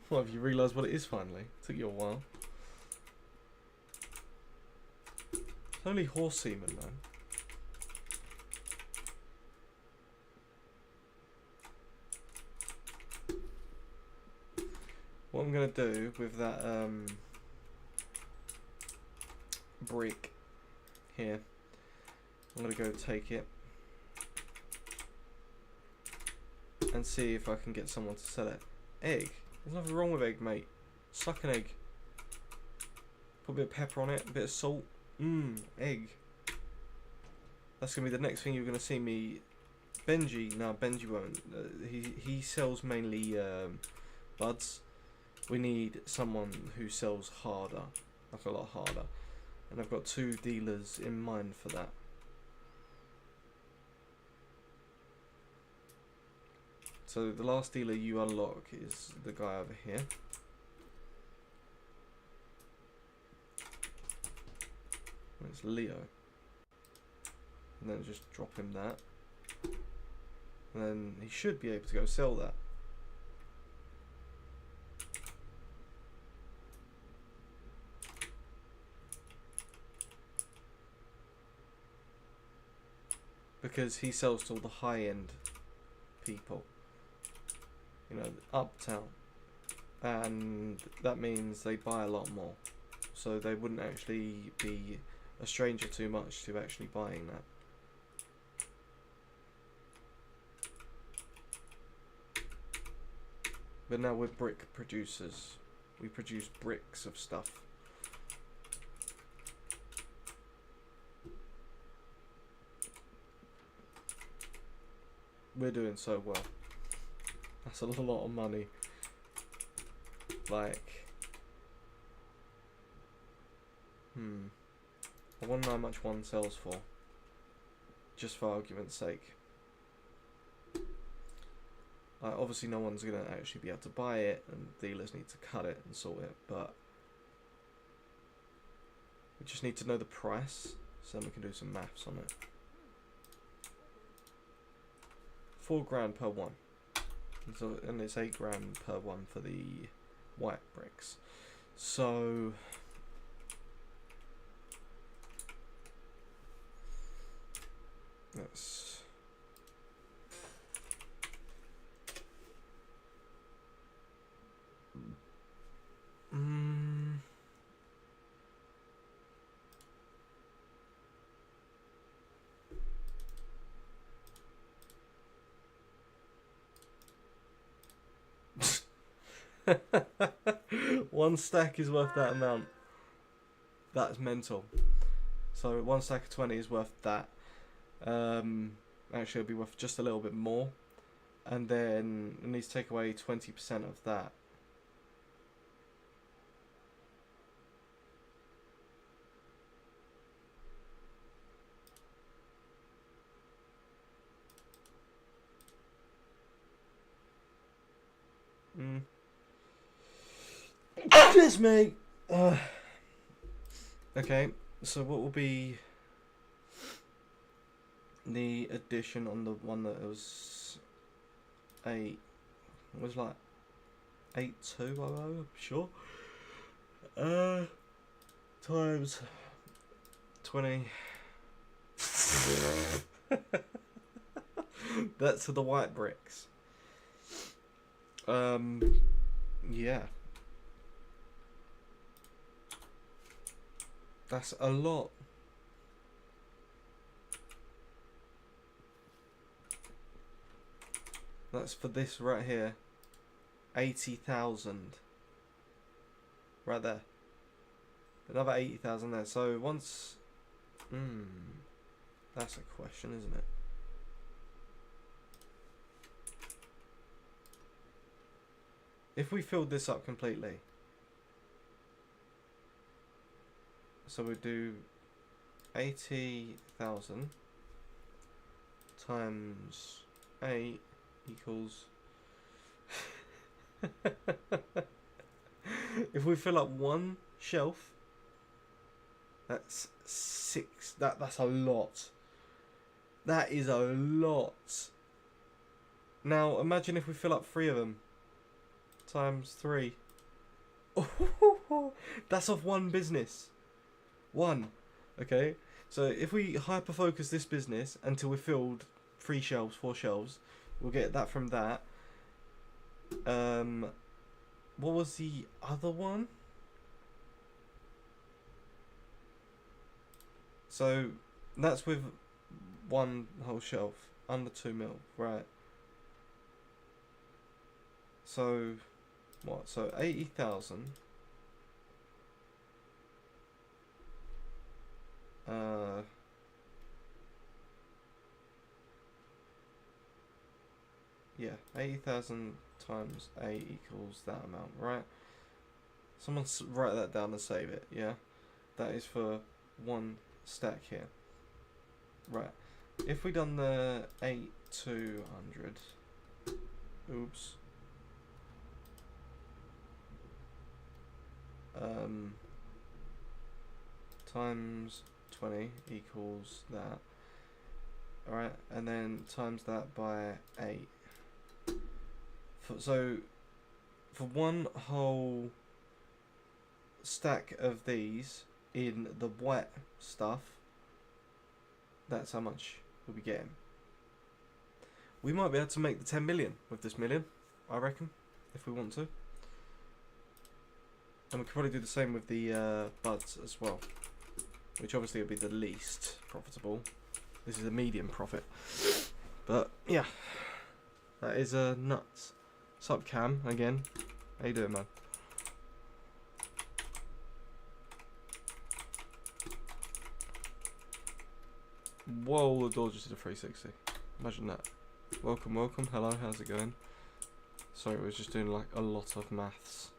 Well, have you realised what it is finally? Took you a while. It's only horse semen, man. What I'm going to do with that brick here. I'm gonna go take it and see if I can get someone to sell it. Egg. There's nothing wrong with egg, mate. Suck an egg. Put a bit of pepper on it, a bit of salt. Egg. That's gonna be the next thing you're gonna see me. Benji, no, Benji won't. He sells mainly buds. We need someone who sells harder, like a lot harder. And I've got 2 dealers in mind for that. So the last dealer you unlock is the guy over here. And it's Leo. And then just drop him that. And then he should be able to go sell that. Because he sells to all the high-end people. You know, uptown. And that means they buy a lot more. So they wouldn't actually be a stranger too much to actually buying that. But now we're brick producers. We produce bricks of stuff. We're doing so well. That's a lot of money. Like, I wonder how much one sells for. Just for argument's sake. Obviously no one's going to actually be able to buy it, and dealers need to cut it and sort it, but we just need to know the price, so then we can do some maths on it. 4 grand per one. And it's 8 grand per one for the white bricks. So that's one stack is worth that amount. That's mental. So 1 stack of 20 is worth that. Actually, it'll be worth just a little bit more. And then it needs to take away 20% of that. Cheers, mate. Okay, so what will be the addition on the one that was 8? It was like 8200, sure. Times 20. That's for the white bricks. Yeah. That's a lot. That's for this right here. 80,000. Right there. Another 80,000 there. So once... that's a question, isn't it? If we filled this up completely... So we do 80,000 times 8 equals... If we fill up one shelf, that's 6. That's a lot. That is a lot. Now imagine if we fill up 3 of them times 3. That's off one business. 1. Okay, so if we hyper focus this business until we filled 3 shelves, 4 shelves, we'll get that from that. What was the other one? So that's with one whole shelf, under 2 mil, right? So what? So 80,000. Yeah, 80,000 times 8 equals that amount, right? Someone write that down and save it, yeah? That is for one stack here. Right. If we done the 8 to 100, oops. Times 20 equals that. Alright, and then times that by 8. So, for one whole stack of these in the wet stuff, that's how much we'll be getting. We might be able to make the 10 million with this million, I reckon, if we want to. And we could probably do the same with the buds as well, which obviously will be the least profitable. This is a medium profit. But, yeah, that is nuts. Sup, Cam, again. How you doing, man? Whoa, the door just did a 360. Imagine that. Welcome, welcome. Hello, how's it going? Sorry, I was just doing like a lot of maths.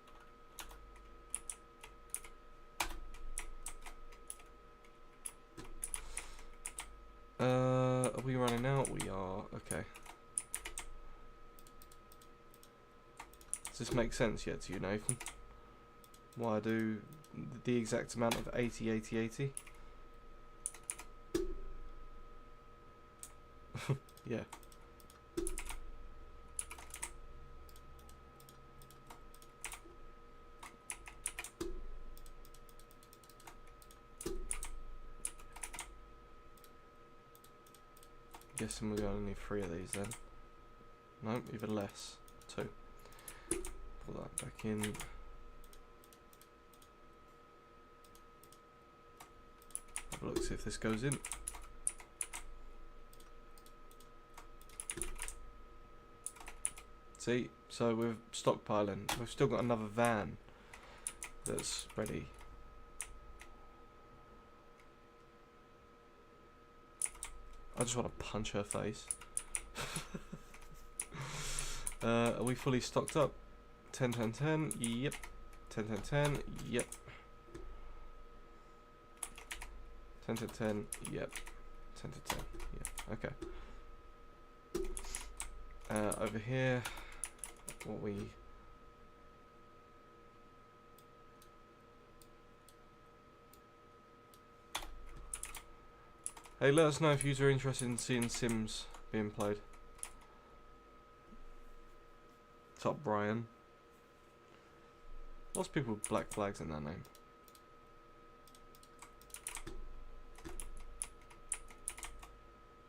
Are we running out? We are. Okay. Does this make sense yet to you, Nathan? Why I do the exact amount of 80, 80, 80? Yeah. Guessing we're going to need 3 of these then. Nope, even less. 2. Put that back in. Have a look, see if this goes in. See, so we're stockpiling. We've still got another van that's ready. I just want to punch her face. Are we fully stocked up? 10, 10, 10, yep. 10, 10, 10, yep. 10, 10, 10, yep. 10 to 10, yeah, okay. Over here, what we... Hey, let us know if you're interested in seeing Sims being played. What's up, Brian? Lots of people with black flags in their name.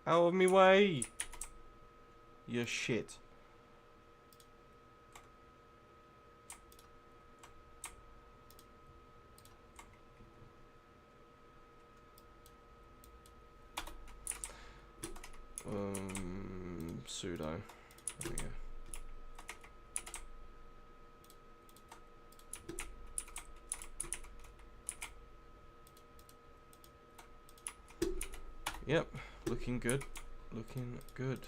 Out of me way! You shit. Pseudo. There we go. Yep, looking good. Looking good.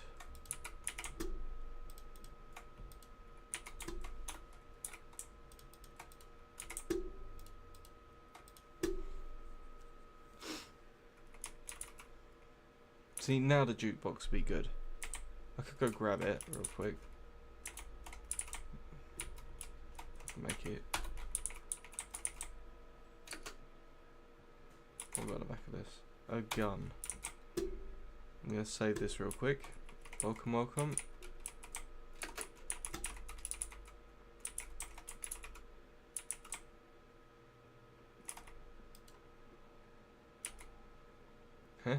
See, now the jukebox will be good. I could go grab it real quick. Make it. What about the back of this? A gun. I'm gonna save this real quick. Welcome, welcome. Huh?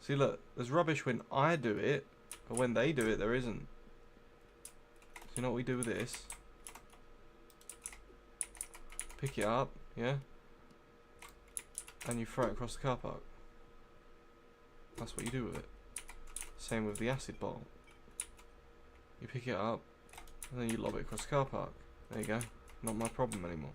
See, look, there's rubbish when I do it, but when they do it, there isn't. So you know what we do with this? Pick it up, yeah? and you throw it across the car park. That's what you do with it. Same with the acid bottle. You pick it up, and then you lob it across the car park. There you go. Not my problem anymore.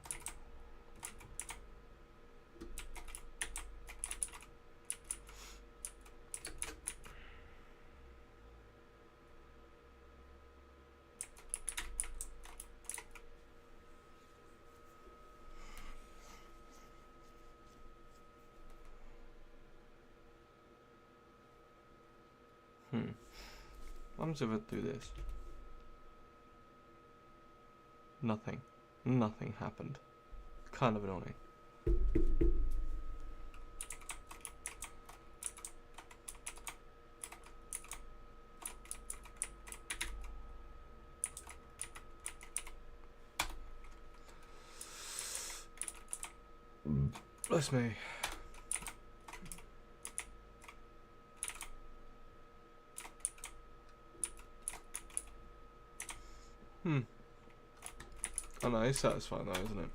I'm just gonna do this. Nothing. Nothing happened. Kind of annoying. Bless me. I know, it's satisfying though, isn't it?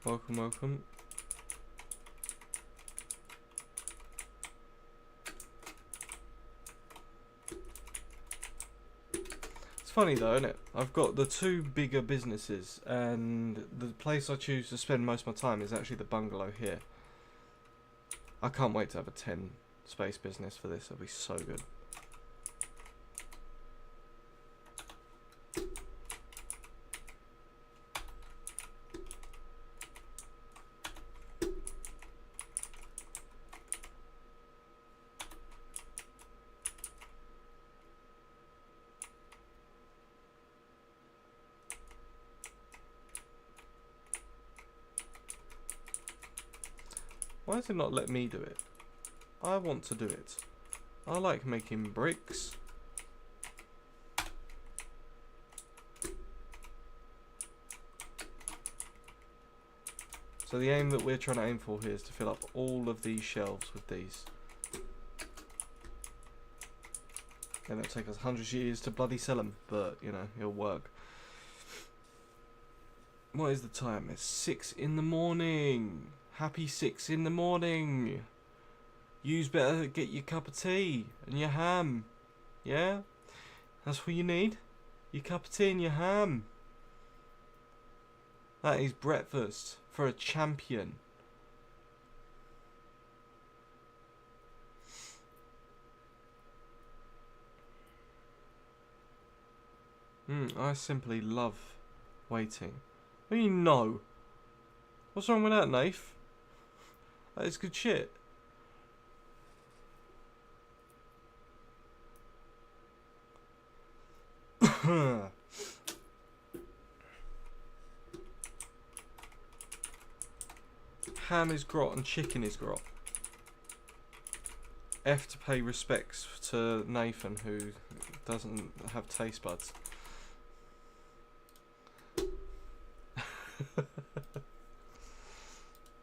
Welcome, welcome. It's funny though, isn't it? I've got the two bigger businesses, and the place I choose to spend most of my time is actually the bungalow here. I can't wait to have a 10 space business for this. It'll be so good. Why does it not let me do it? I want to do it. I like making bricks. So the aim that we're trying to aim for here is to fill up all of these shelves with these. And it'll take us 100 years to bloody sell them, but you know, it'll work. What is the time? It's 6 in the morning. Happy 6 in the morning. You's better get your cup of tea and your ham. Yeah? That's what you need? Your cup of tea and your ham. That is breakfast for a champion. I simply love waiting. What do you know? What's wrong with that, Nath? That is good shit. Ham is grot and chicken is grot. F to pay respects to Nathan, who doesn't have taste buds.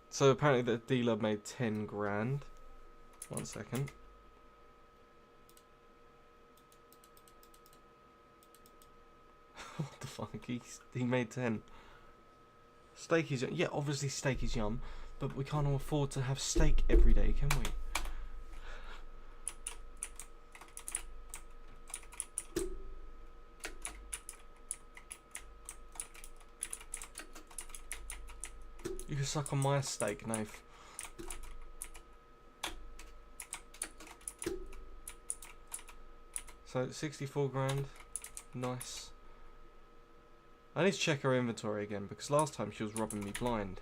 So apparently the dealer made 10 grand. 1 second. What the fuck? He made 10. Steak is yum. Yeah, obviously steak is yum, but we can't afford to have steak every day, can we? You can suck on my steak, knife. So 64 grand. Nice. I need to check her inventory again because last time she was robbing me blind.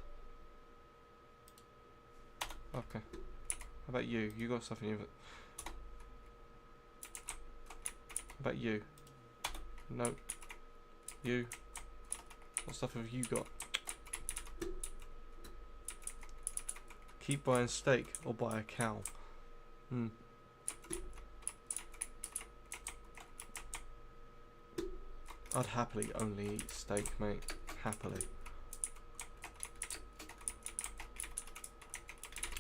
Okay. How about you? You got stuff in your... How about you? Nope. You. What stuff have you got? Keep buying steak or buy a cow. I'd happily only eat steak, mate. Happily.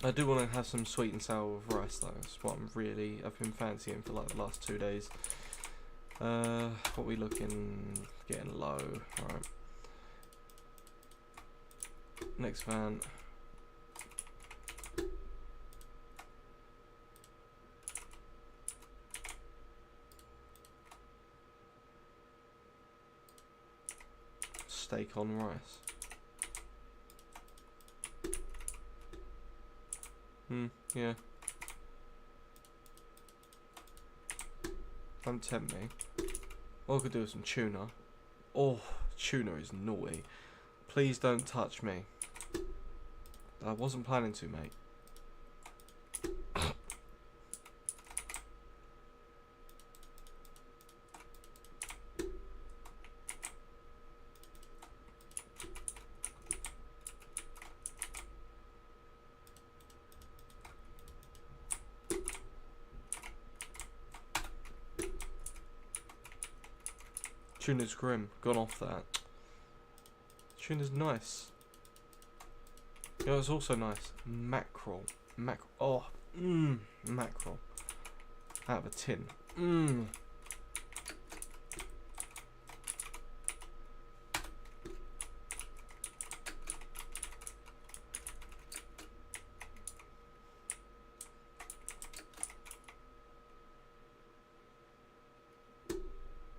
I do want to have some sweet and sour with rice though. That's what I've been fancying for like the last 2 days. What are we looking? Getting low. Alright. Next van. Steak on rice. Yeah. Don't tempt me. All I could do is some tuna. Oh, tuna is naughty. Please don't touch me. I wasn't planning to, mate. Tuna's grim. Gone off that. Tuna's nice. You know, it's also nice. Mackerel. Oh, mackerel. Out of a tin.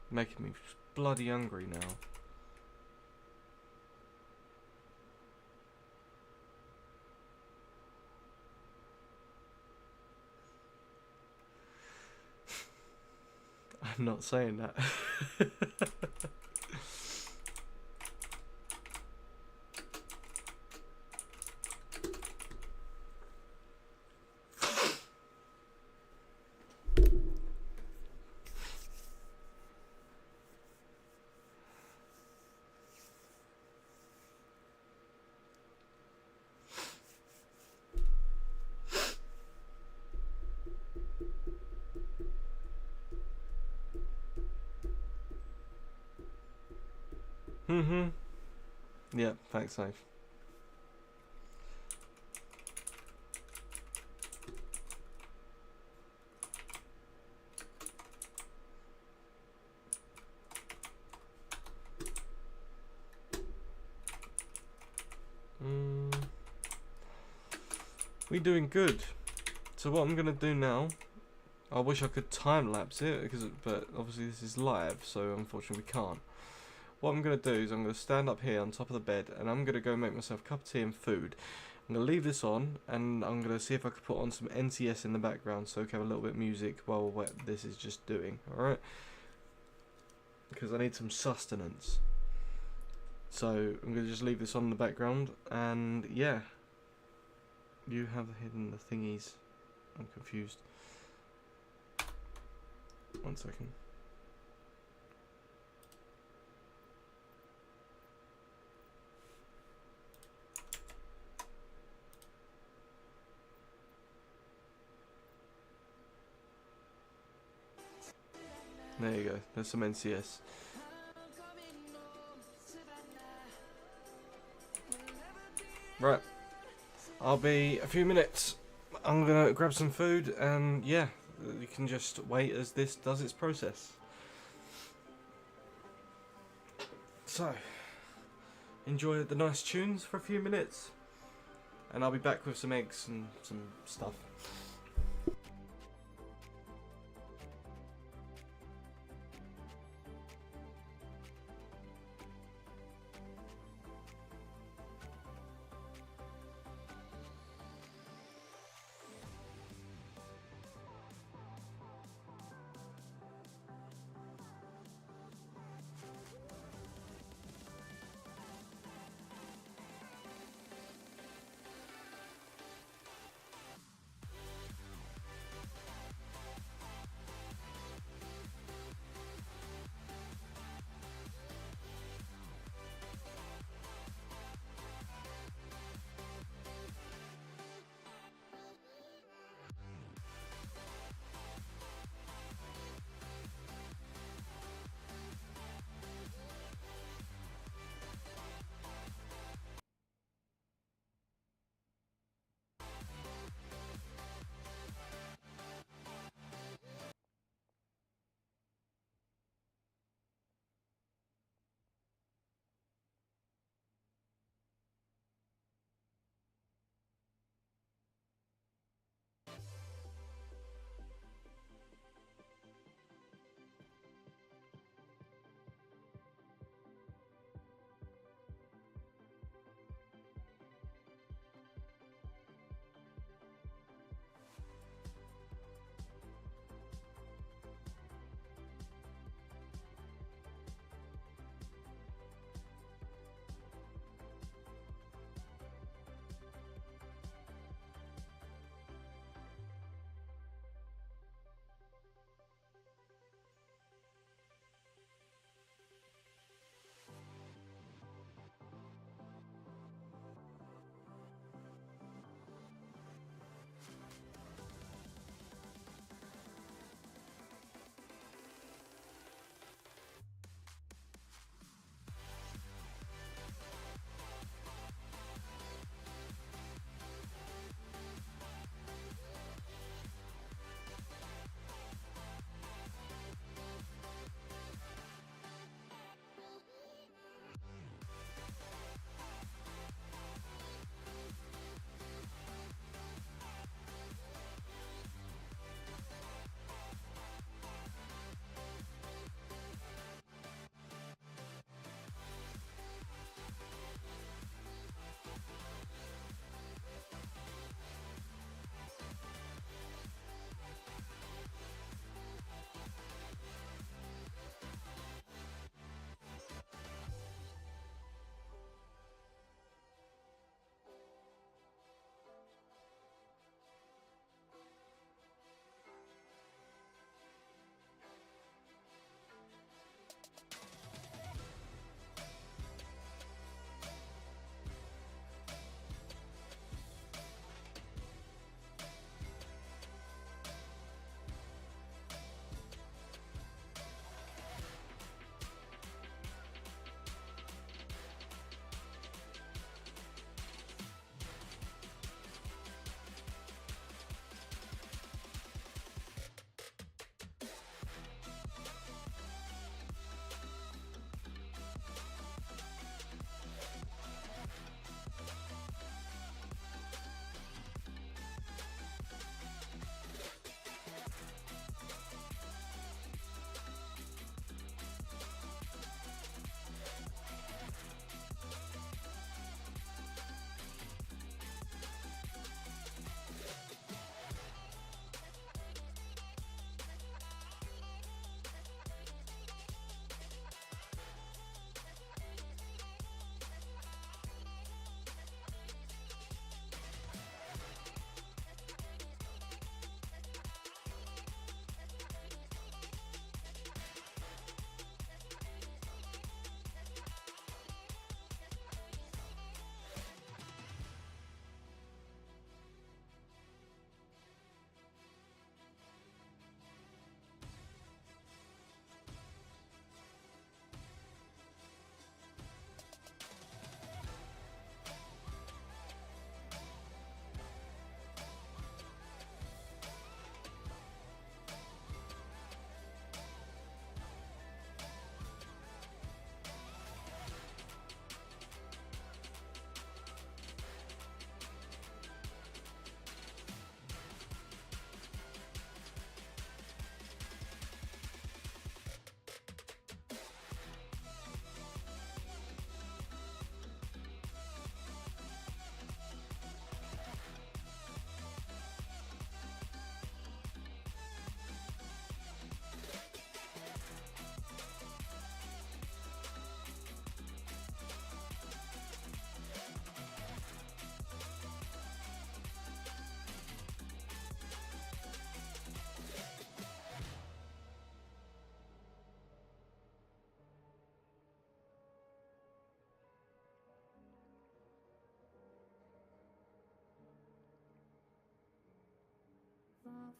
Making me bloody hungry now. I'm not saying that. Yeah, thanks, Safe. We doing good. So what I'm gonna do now, I wish I could time lapse it, but obviously this is live, so unfortunately we can't. What I'm going to do is I'm going to stand up here on top of the bed and I'm going to go make myself a cup of tea and food. I'm going to leave this on and I'm going to see if I can put on some NCS in the background so we can have a little bit of music while what this is just doing, alright? Because I need some sustenance. So I'm going to just leave this on in the background and yeah. You have hidden the thingies. I'm confused. 1 second. There you go, there's some NCS. Right, I'll be a few minutes. I'm gonna grab some food and yeah, you can just wait as this does its process. So, enjoy the nice tunes for a few minutes and I'll be back with some eggs and some stuff.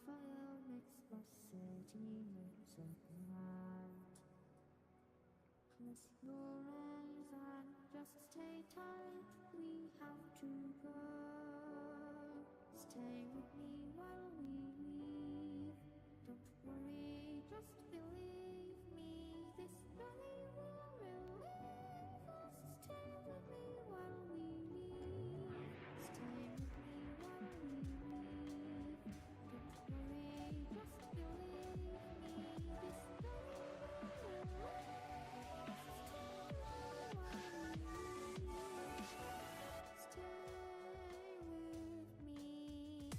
fire makes the city moves apart. Close your eyes and just stay tight. We have to go. Stay with me while we leave. Don't worry, just believe me. This journey will relieve us. Stay with me while we leave. Stay with me while we leave. Don't worry, just believe me. This journey will relieve us. Stay with me.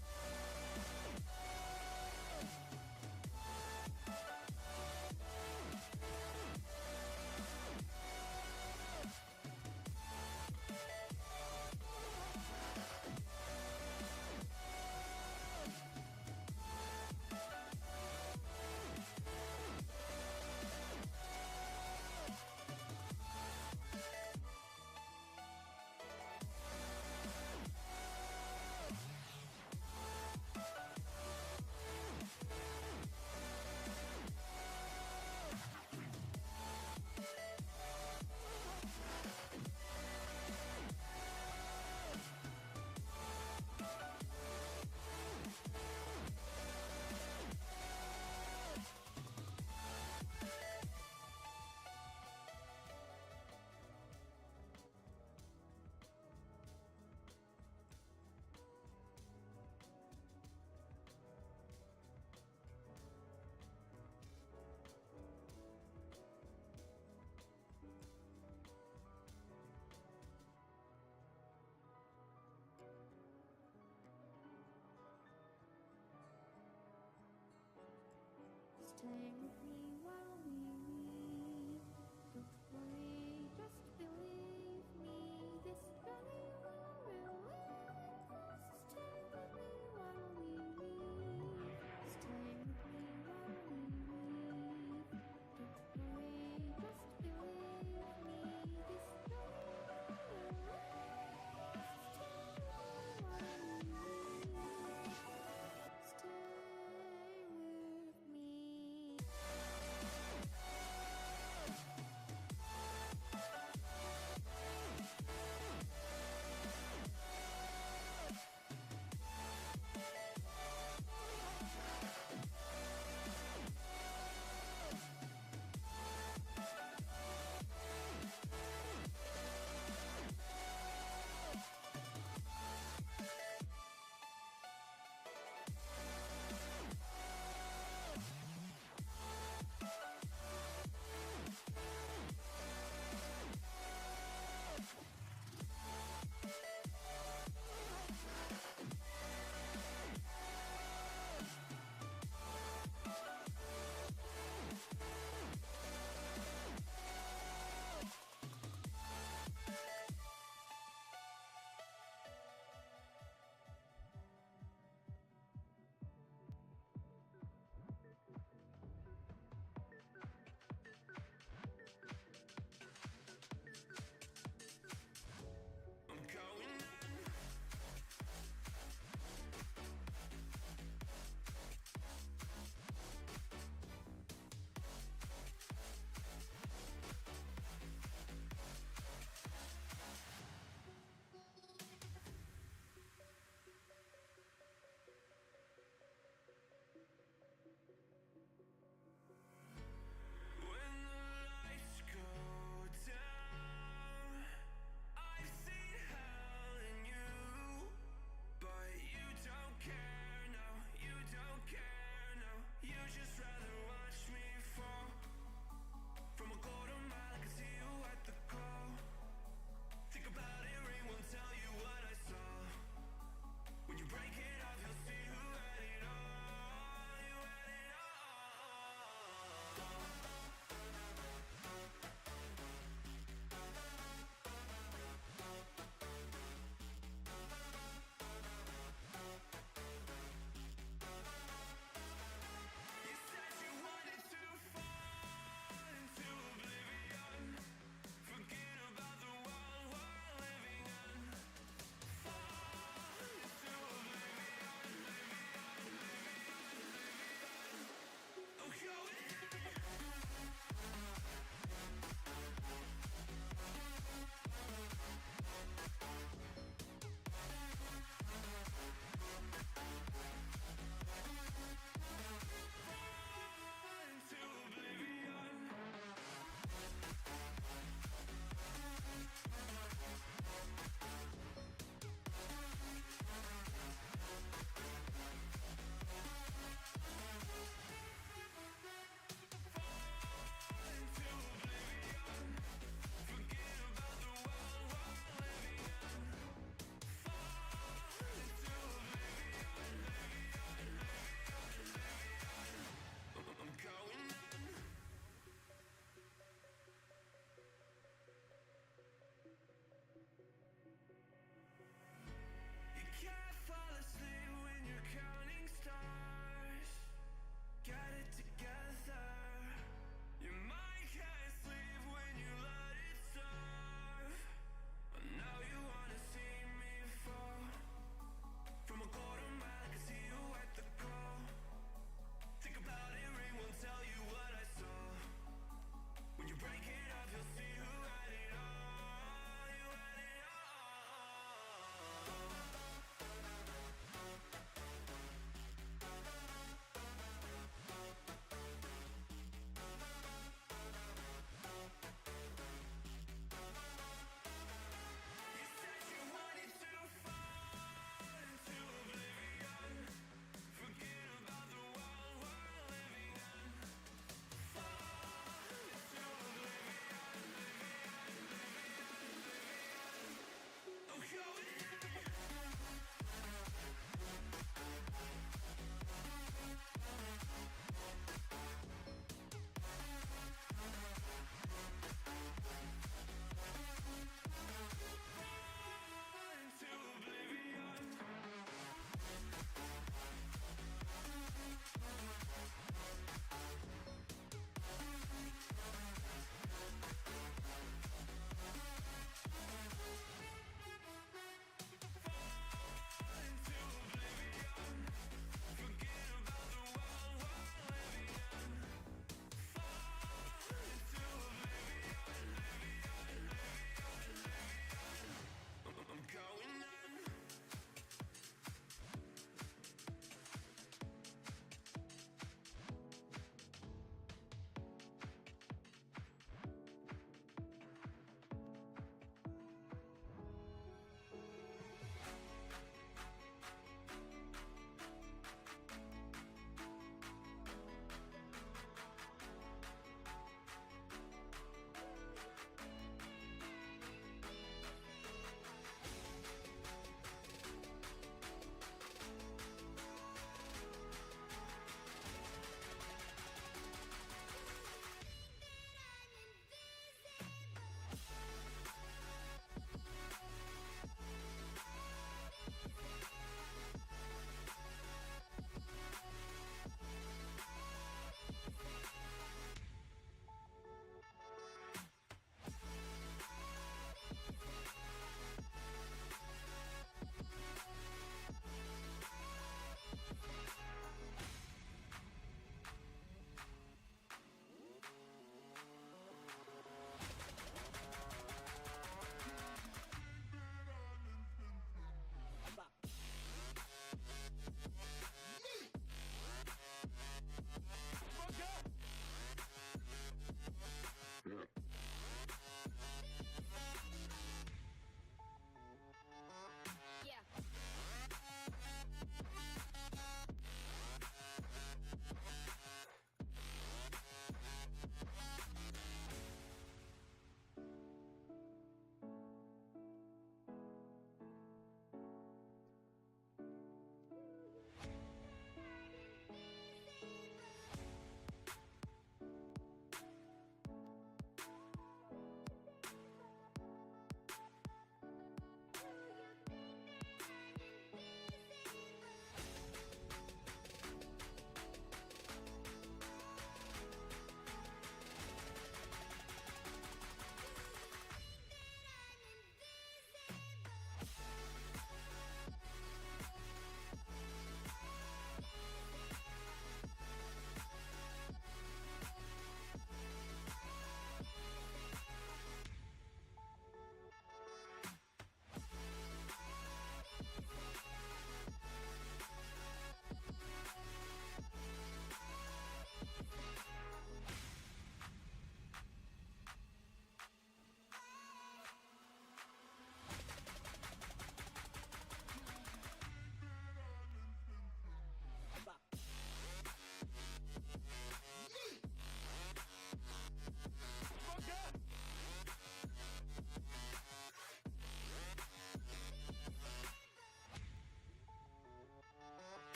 Stay with me while we leave. Don't worry, just believe me. This journey will relieve us. Stay with me while we leave. Stay with me while we leave. Don't worry, just believe me. This journey will relieve us. Stay with me while we leave. Stay with me.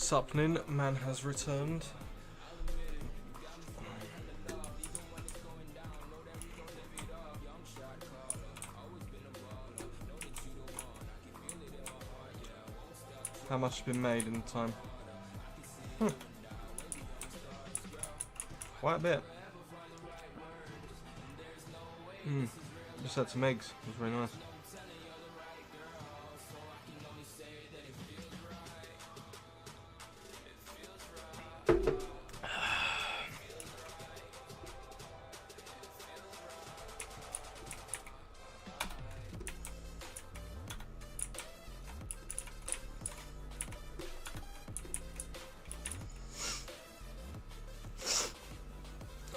Suppling man has returned. How much has been made in time? Quite a bit. Just had some eggs. It was very nice.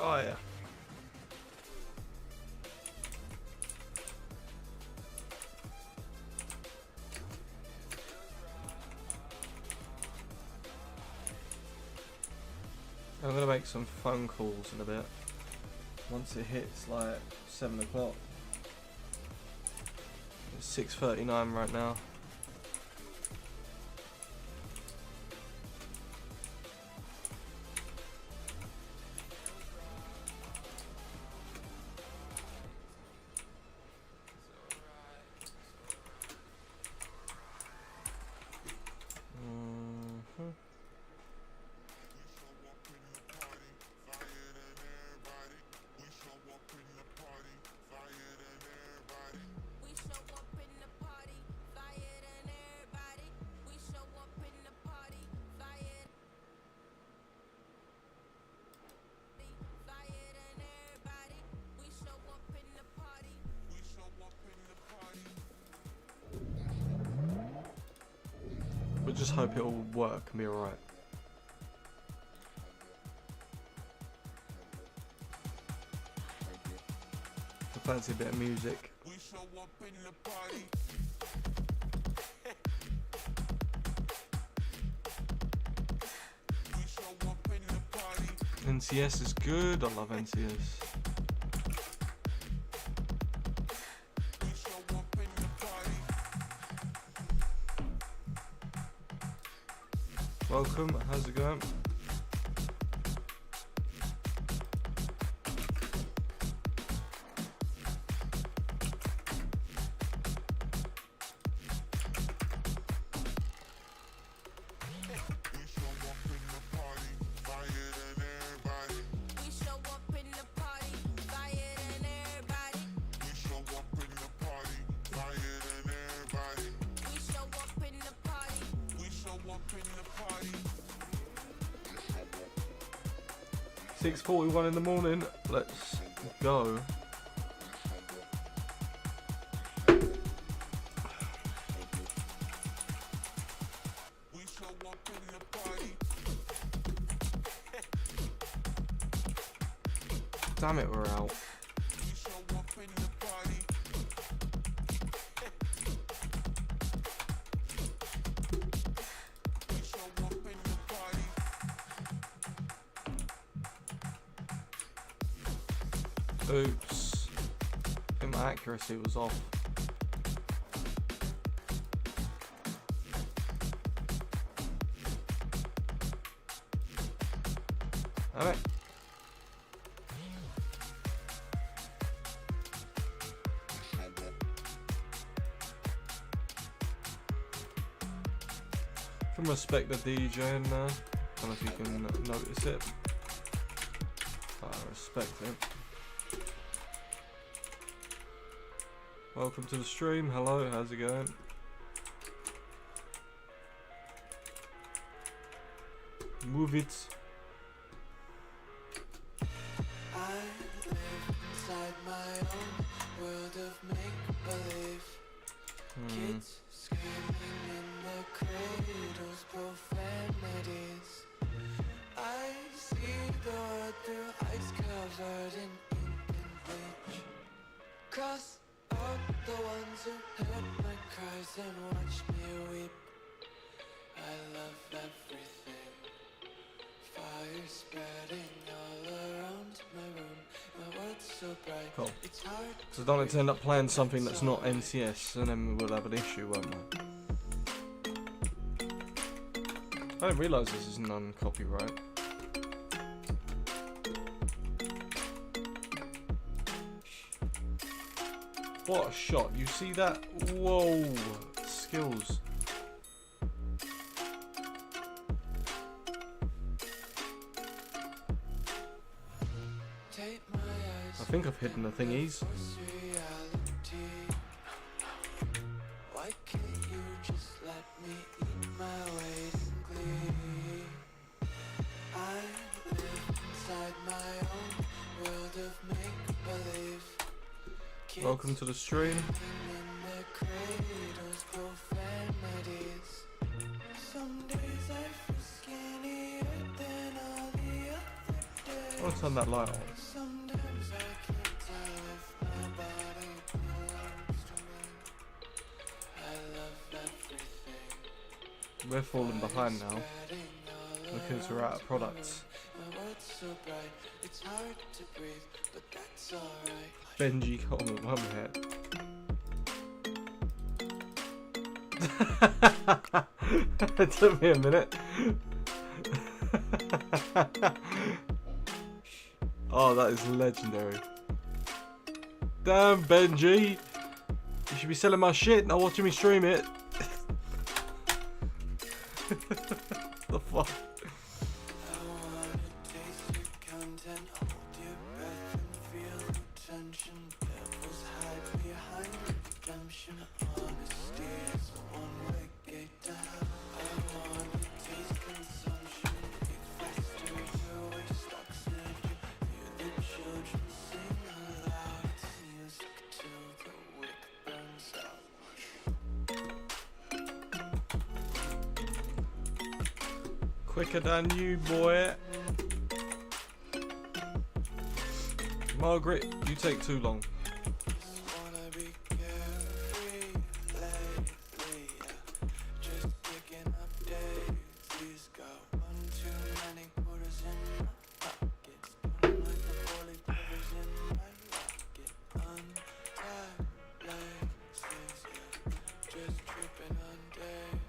Oh yeah. I'm gonna make some phone calls in a bit. Once it hits like 7 o'clock. It's 6:39 right now. But just hope it'll work and be alright. I fancy a bit of music. We show up in the party. We show up in the party. NCS is good, I love NCS. We show up in the party. Welcome, how's it going? Up in the party. 6:41 in the morning, let's go. We show up in the party. Damn it, we're out. We show up in the party. We show up in the party. Oops. I think my accuracy was off. Alright. Can respect the DJ in there. I don't know if you can notice it. I respect it. Welcome to the stream. Hello, how's it going? Move it. I live inside my own world of make-believe. Kids screaming in their cradles, profanities. I see the world through ice covered in ink and bleach. Cross out the ones who heard my cries and watched me weep. I love everything. Fire spreading all around my room. My world's so bright. Cool. It's hard. So don't need to end up playing something that's not NCS, and then we'll have an issue, won't we? I didn't realise this is non-copyright. What a shot. You see that? Whoa. Skills. I think I've hidden the thingies. Why can't you just let me eat my weight in glee? I live inside my own world of make-believe. Welcome to the stream. In their cradles, profanities. Some days I feel skinnier than all the other days. I want to turn that light on. Sometimes I can't tell if my body belongs to me. I love everything. We're falling behind now. Because we're out of products. My world's so bright, it's hard to breathe, but that's alright. Benji got on the mum head. It took me a minute. Oh, that is legendary. Damn, Benji. You should be selling my shit, not watching me stream it. The fuck? I wanna taste your content, hold your breath and feel the tension. Devils hide behind redemption. Honesty is a one-way gate to hell. I wanna taste consumption. Eat faster, your waste oxygen. Hear the children sing aloud. It's music till the wick burns out. Quicker than you, boy. Margaret, you take too long. Just wanna be carefree lately, yeah. Just picking up daisies. Got one too many quarters in my pockets. Spinning like the bully quarters in my locket. Untied laces, yeah. Just tripping on days.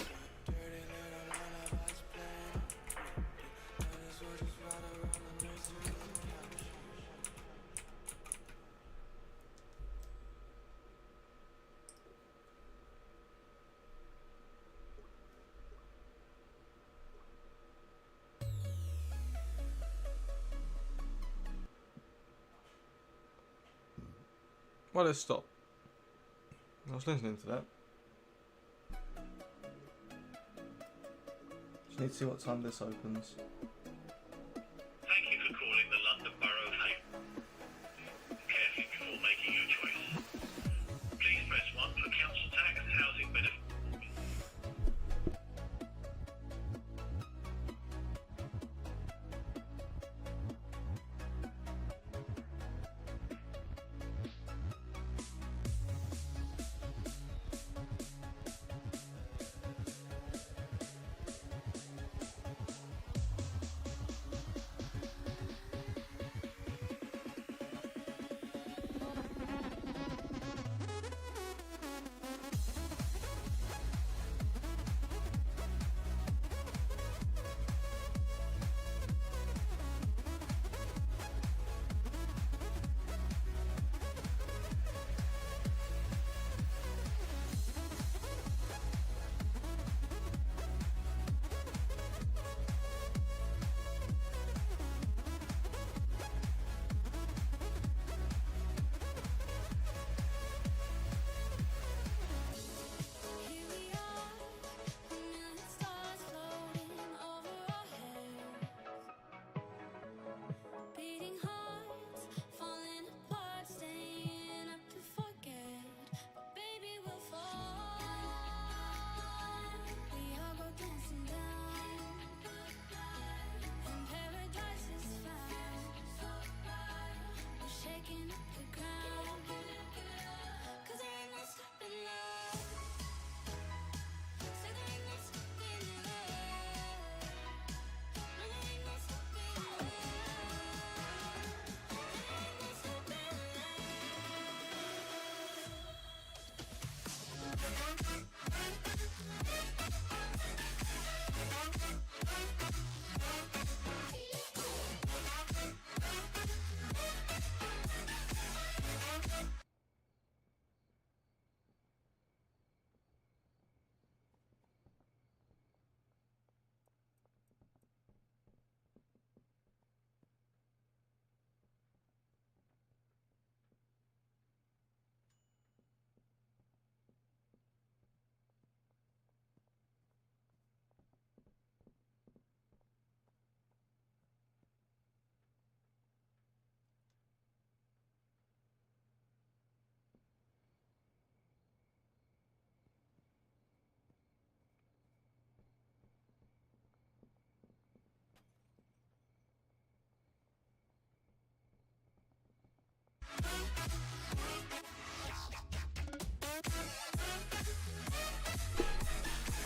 Got dirty little lullabies playing on repeat. Might as well just ride around the nursery and couch. Well, let's stop. I was listening to that. Just need to see what time this opens. Thank you for calling the London Borough of Hay. Carefully before making your choice. Please press 1 for council tax and housing benefit.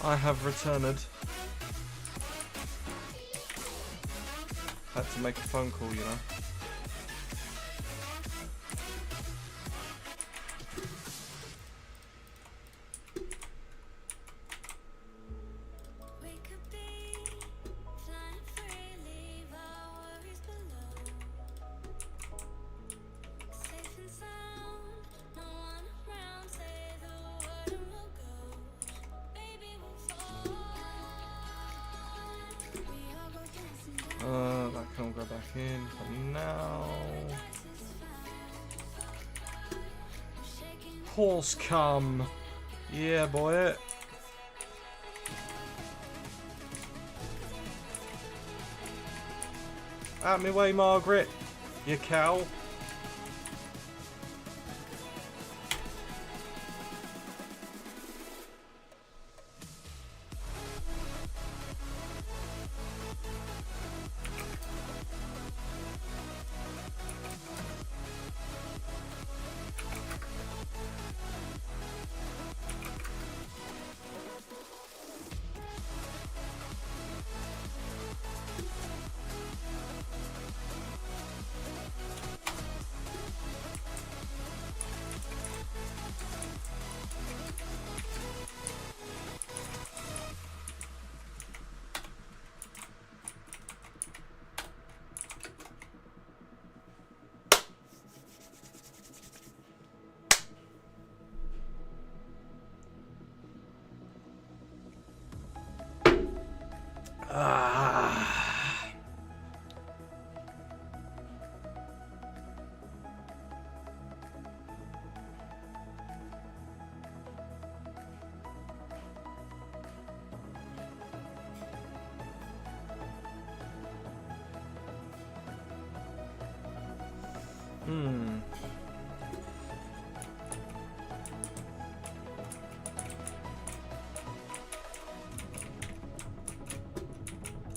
I have returned. Had to make a phone call, you know. We could be flying free, leave our worries below. Safe and sound, no one around. Say the word and we'll go. Baby, we'll fall. We all go dancing down. That can all go back in for now. Horse cum. Yeah, boy. Out me way, Margaret. You cow.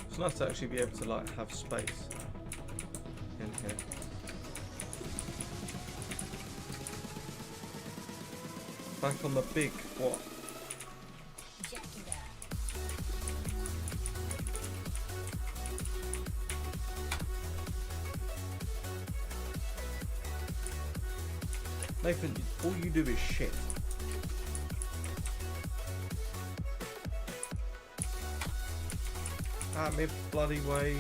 It's nice to actually be able to like have space in here. Back on the big what? Nathan, all you do is shit. Out me bloody way.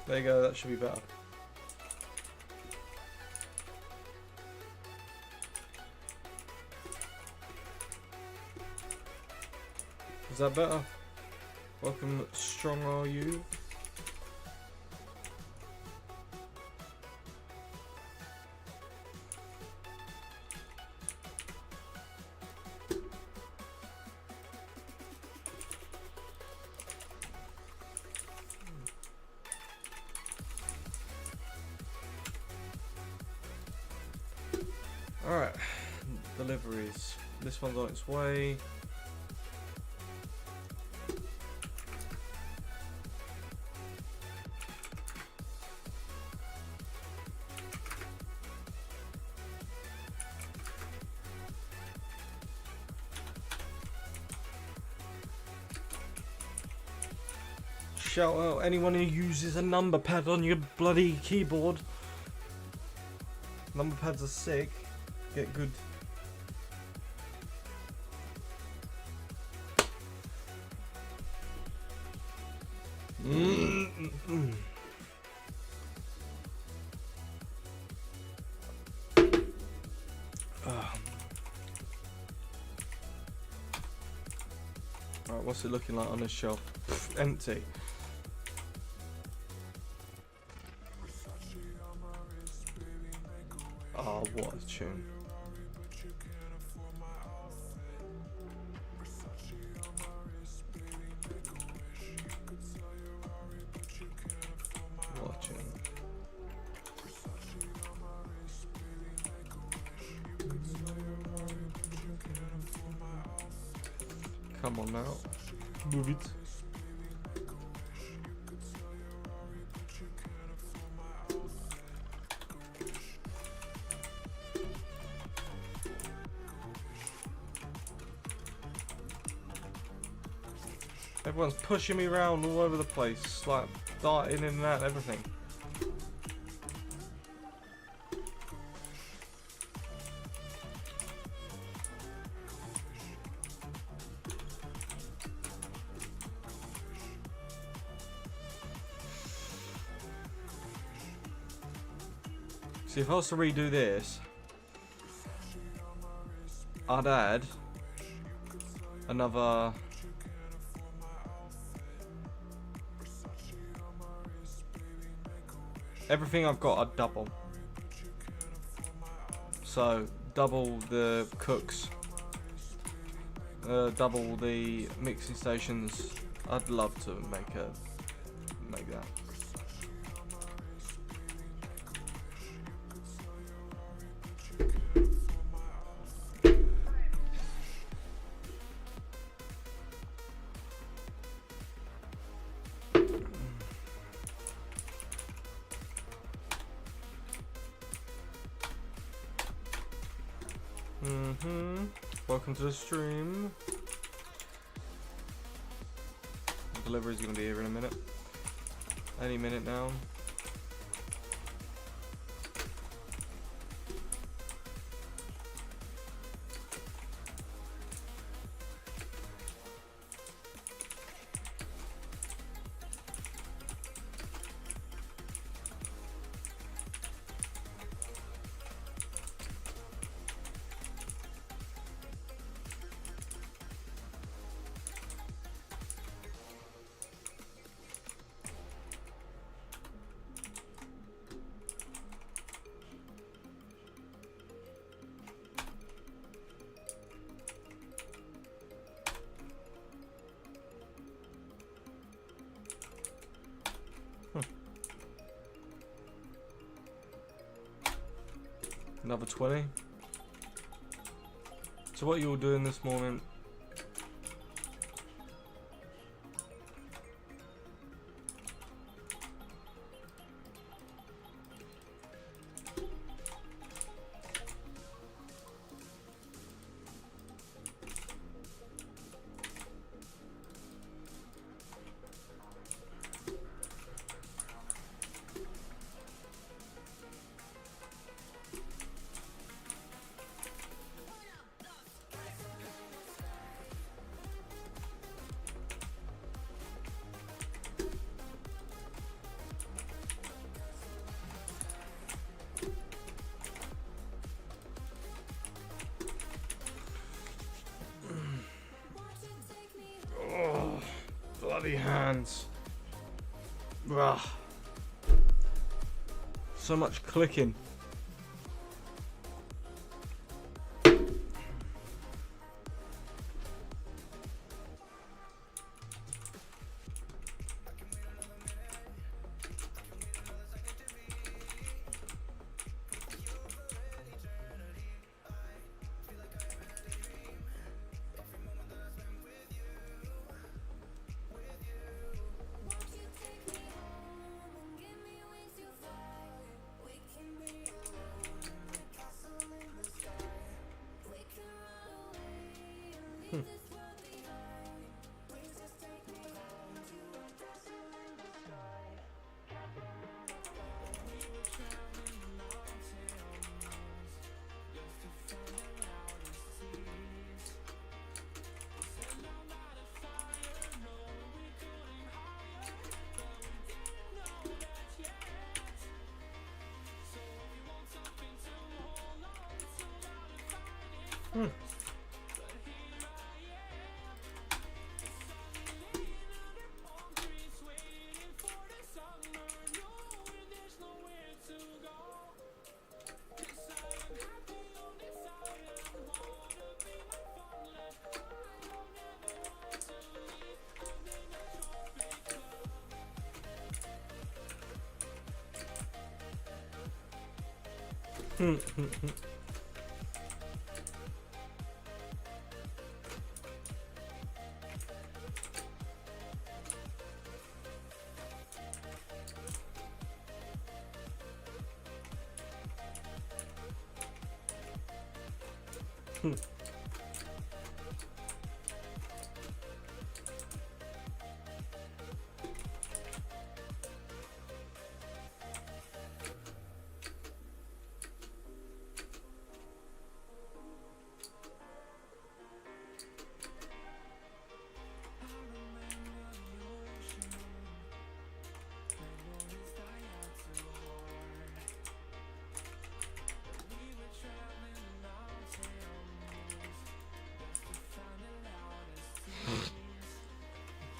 There you go, that should be better. Is that better? Welcome, strong are you? Alright, deliveries. This one's on its way. Shout out anyone who uses a number pad on your bloody keyboard. Number pads are sick. Get good. Alright, what's it looking like on this shelf? Pff, empty. Oh, what a tune. Come on now. Move it. Everyone's pushing me around all over the place, like darting in and out and everything. See, if I was to redo this, I'd add another everything I've got, I'd double. So double the cooks, double the mixing stations. I'd love to make that. Welcome to the stream. The delivery's gonna be here in a minute. Any minute now. Another 20. So what are you all doing this morning? Bloody hands. Ugh. So much clicking.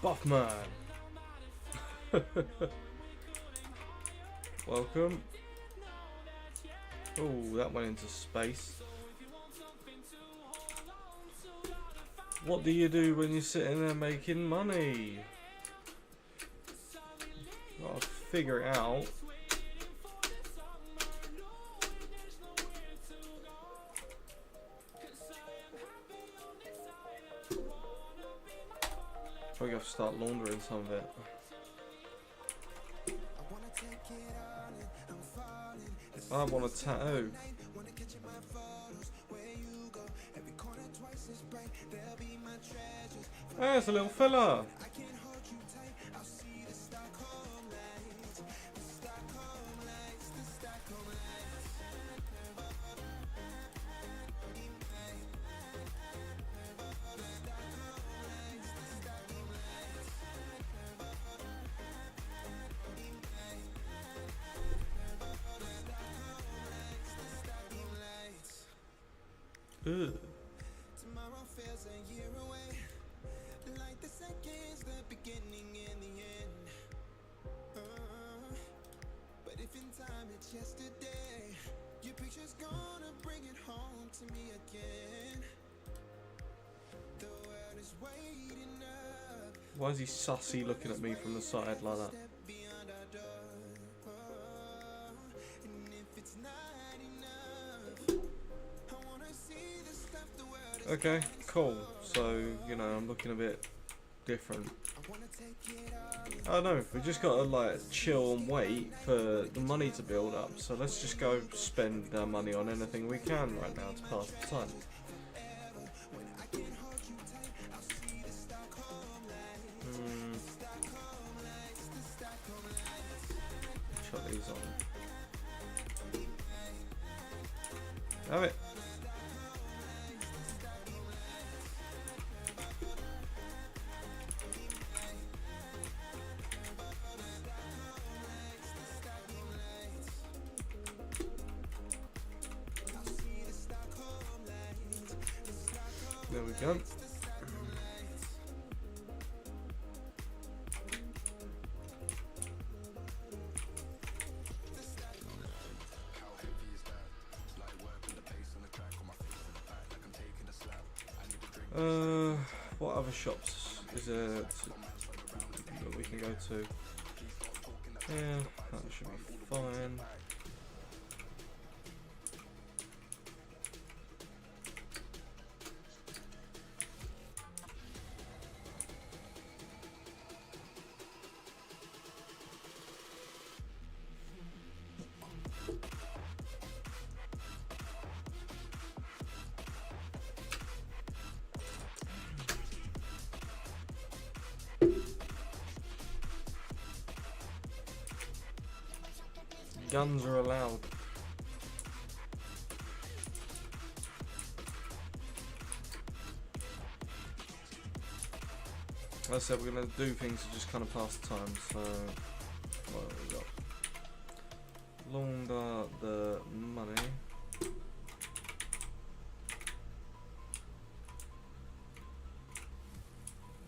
Buffman. Welcome. Oh, that went into space. What do you do when you're sitting there making money? Gotta figure it out. Probably have to start laundering some of it. I want a tattoo. Hey, it's a little fella. Ugh. Tomorrow feels a year away. Like the seconds, the beginning and the end. But if in time it's yesterday, your picture's gonna bring it home to me again. The world is waiting up. Why is he sussy looking at me from the side like that? Step beyond our door. And if it's not enough, I wanna see the stuff the world is. Okay, cool. So, you know, I'm looking a bit different. I wanna take it all. I don't know, we just gotta like chill and wait for the money to build up. So let's just go spend our money on anything we can right now to pass the time. Shut these on. Have it. There we go. What other shops is there that we can go to? Yeah, that should be fine. Guns are allowed. As I said, we're going to do things to just kind of pass the time, so what have we got? Launder the money.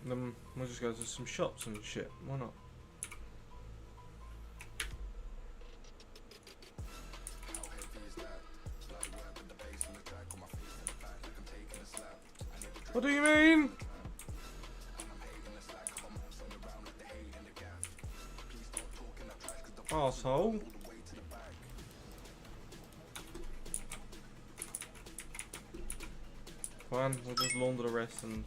Then we'll just go to some shops and shit, why not? What do you mean? Arsehole. Fine, we'll just launder the rest and...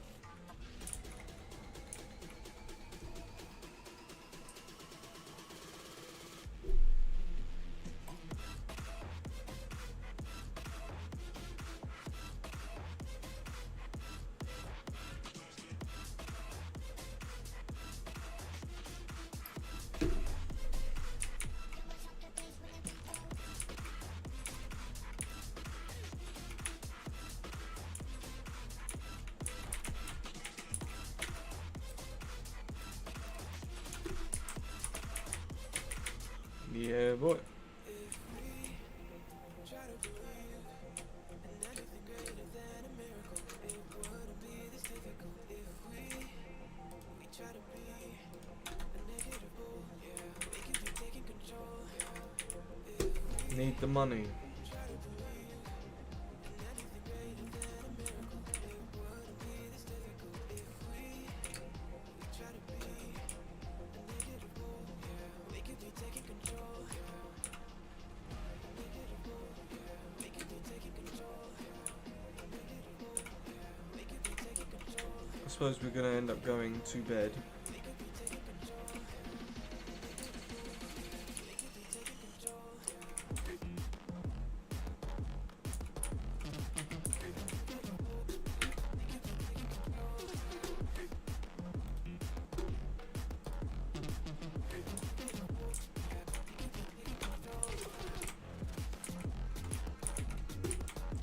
Yeah, boy. Need the money. I suppose we're gonna end up going to bed.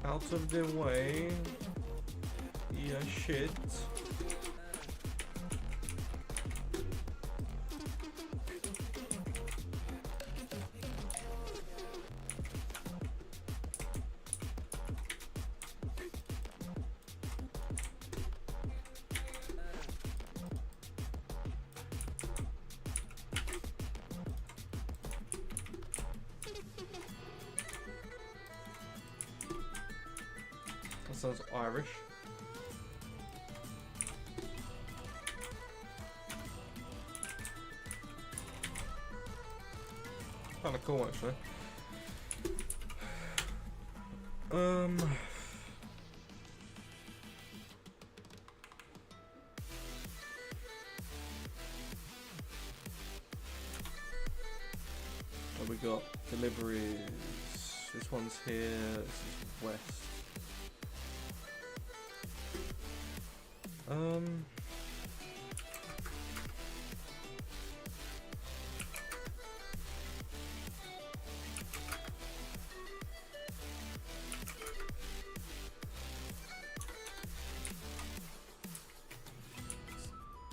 Out of the way. Yeah, shit. That sounds Irish. Kinda cool actually. What we got? Deliveries. This one's here. This is west.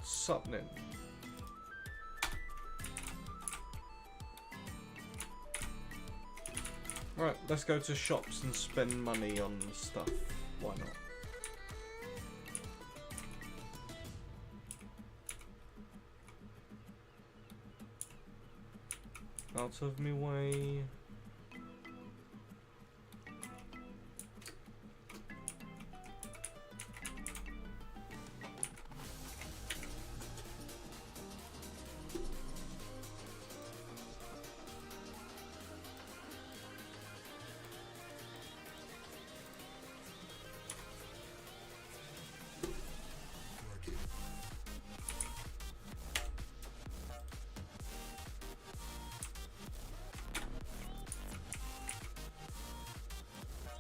Supnin. Right, let's go to shops and spend money on stuff. Why not? Out of me way.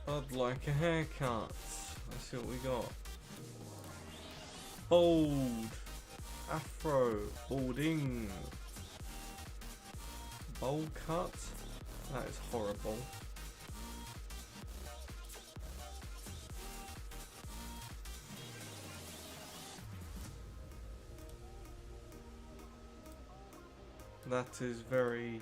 I'd like a haircut. Let's see what we got. Bald. Afro. Balding. Bowl cut. That is horrible. That is very...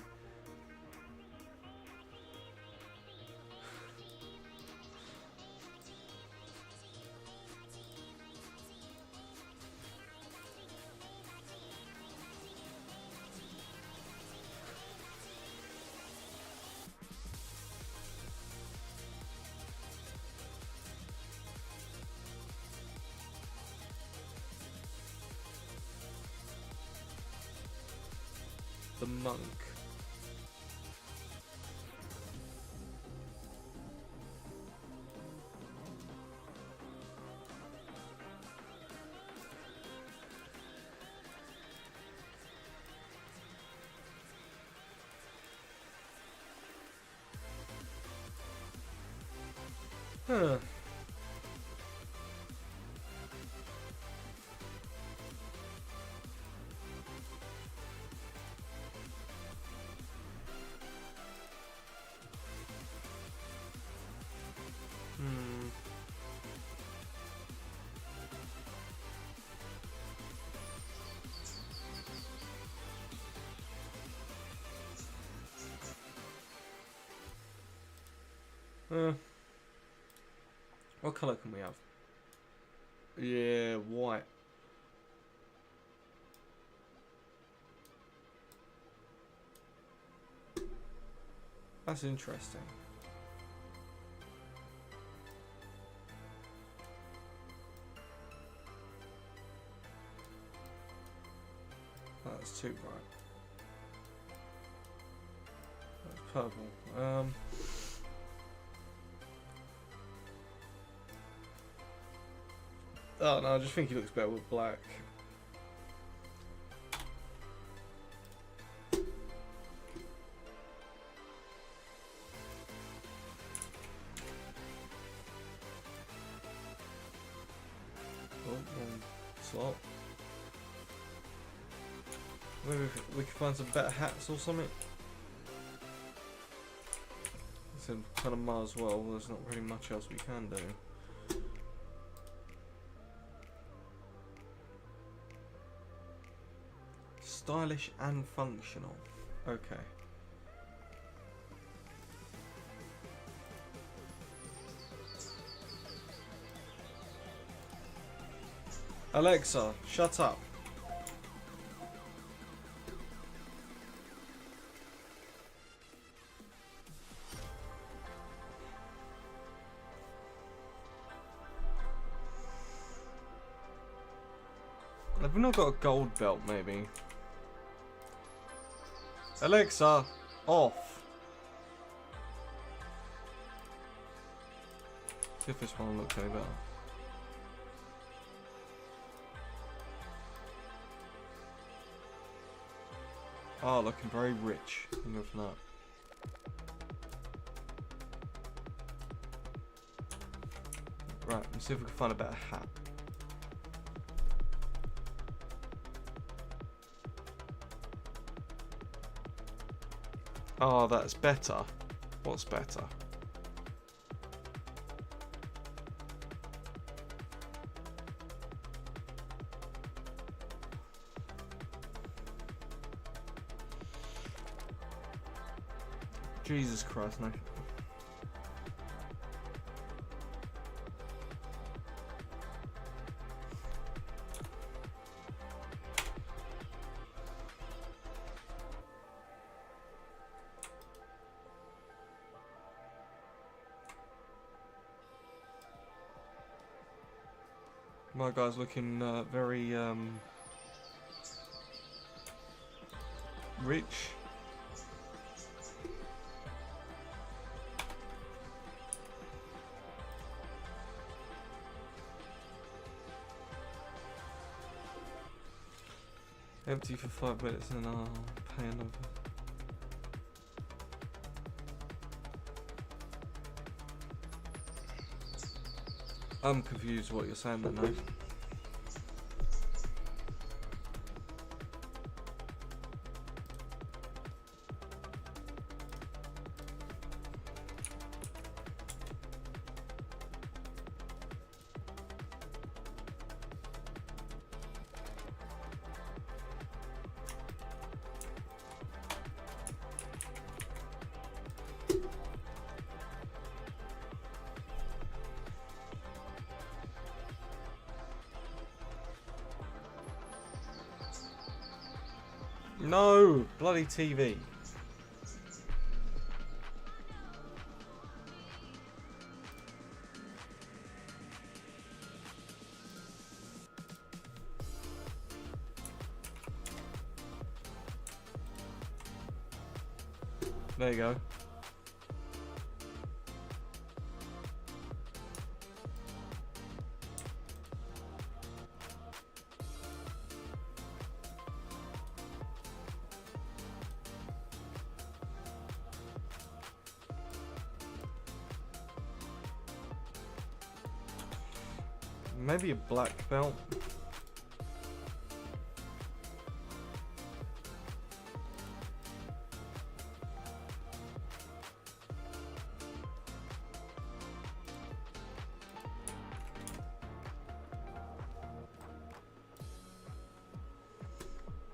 The monk. Huh. What colour can we have? Yeah, white. That's interesting. That's too bright. That's purple. Oh no, I just think he looks better with black. Oh, wrong slot. Maybe we can find some better hats or something. So kind of might as well. There's not really much else we can do. Stylish and functional. Okay. Alexa, shut up. Have we not got a gold belt, maybe? Alexa, off. See if this one looks any better. Oh, looking very rich. I'm going for that. Right, let's see if we can find a better hat. Oh, that's better. What's better? Jesus Christ, no. My guy's looking very rich. Empty for 5 minutes and I'll pay another. I'm confused what you're saying then, though. No! Bloody TV. There you go. Maybe a black belt.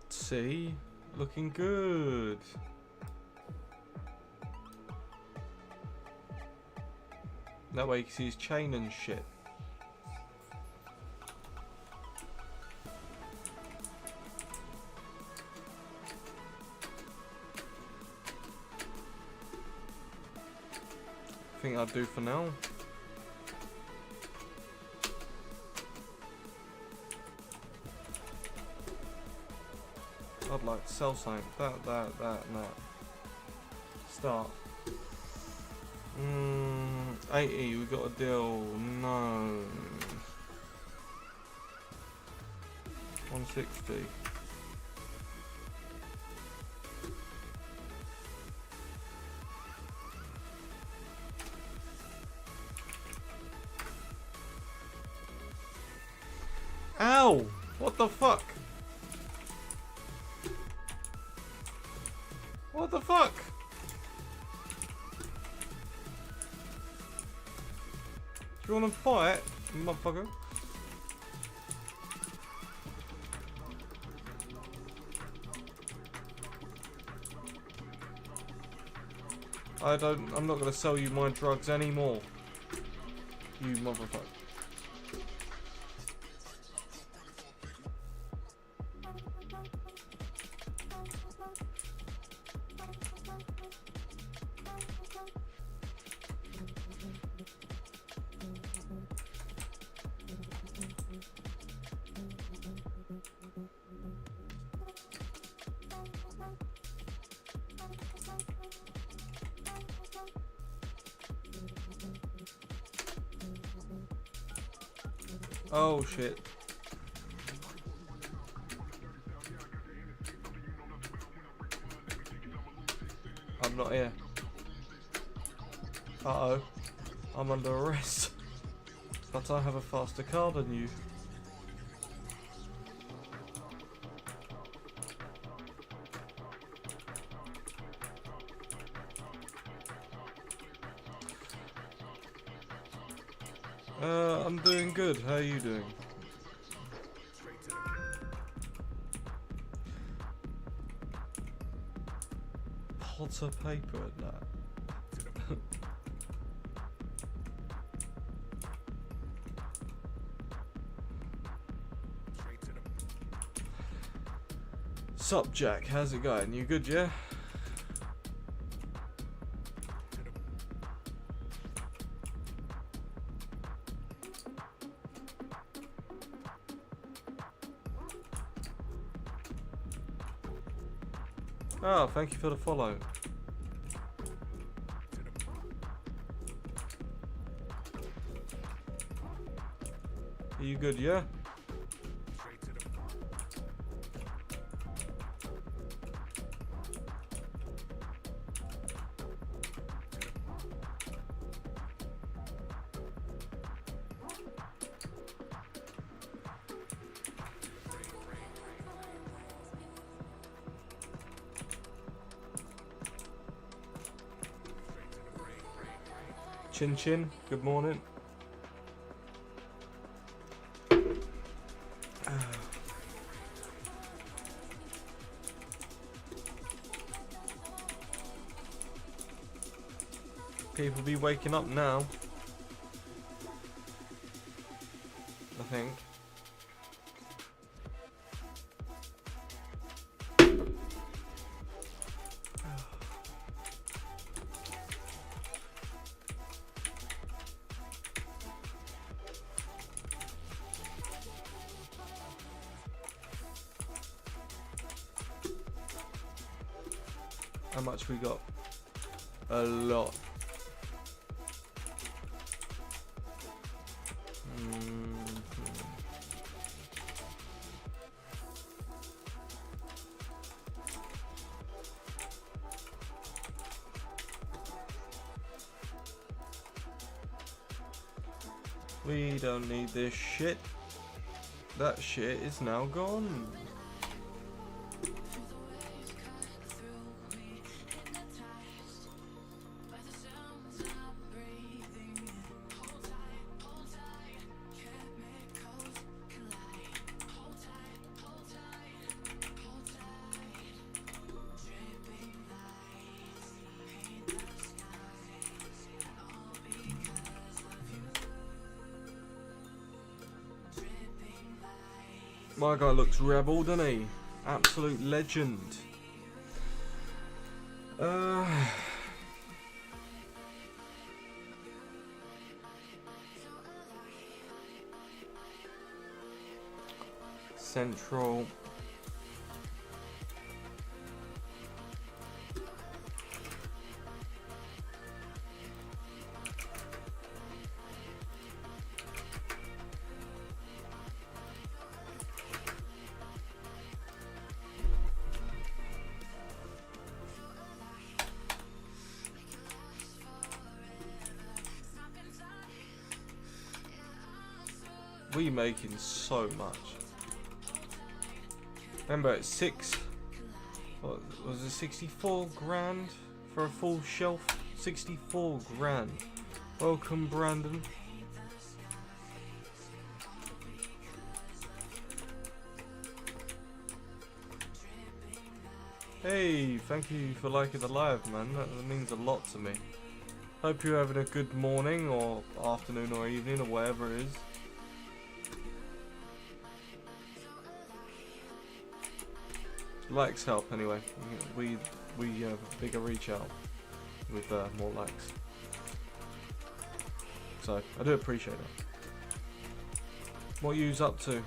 See, looking good. That way you can see his chain and shit. I think I'll do for now. I'd like to sell something. That, and that. Start. 80, we got a deal. No. 160. Ow! What the fuck? What the fuck? Do you wanna fight, motherfucker? I'm not gonna sell you my drugs anymore. You motherfucker. Oh shit. I'm not here. Uh-oh. I'm under arrest. But I have a faster car than you. I'm doing good. How are you doing? Potter paper and that. Sup, Jack? How's it going? You good, yeah? Oh, thank you for the follow. Are you good, yeah? Chin Chin, good morning. People be waking up now, I think. How much we got? A lot. We don't need this shit. That shit is now gone. My guy looks rebel, doesn't he? Absolute legend. Central. We making so much. Remember, it's what was it, 64 grand for a full shelf? 64 grand. Welcome, Brandon. Hey, thank you for liking the live, man. That means a lot to me. Hope you're having a good morning or afternoon or evening or whatever it is. Likes help anyway. We have a bigger reach out with more likes. So I do appreciate it. What are yous up to?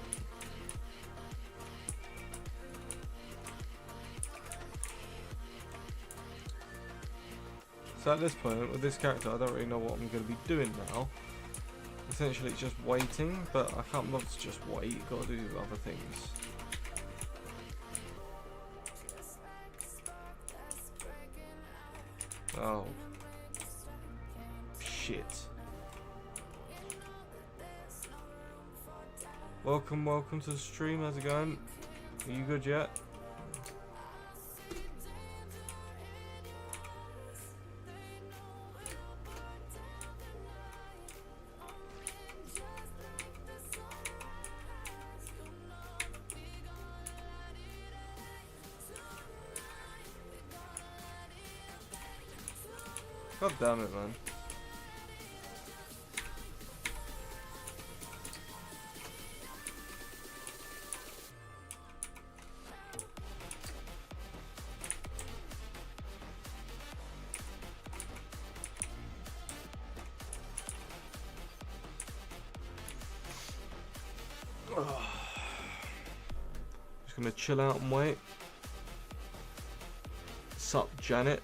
So at this point, with this character, I don't really know what I'm going to be doing now. Essentially, it's just waiting, but I can't bother to just wait. You've got to do other things. Oh. Shit. Welcome to the stream. How's it going? Are you good yet? God damn it, man. Just gonna chill out and wait. Sup, Janet?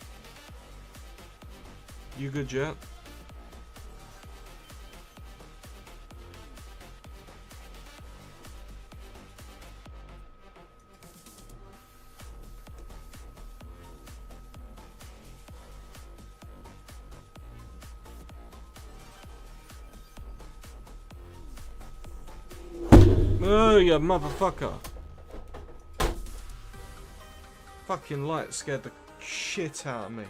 You good yet? Oh, you motherfucker. Fucking light scared the shit out of me.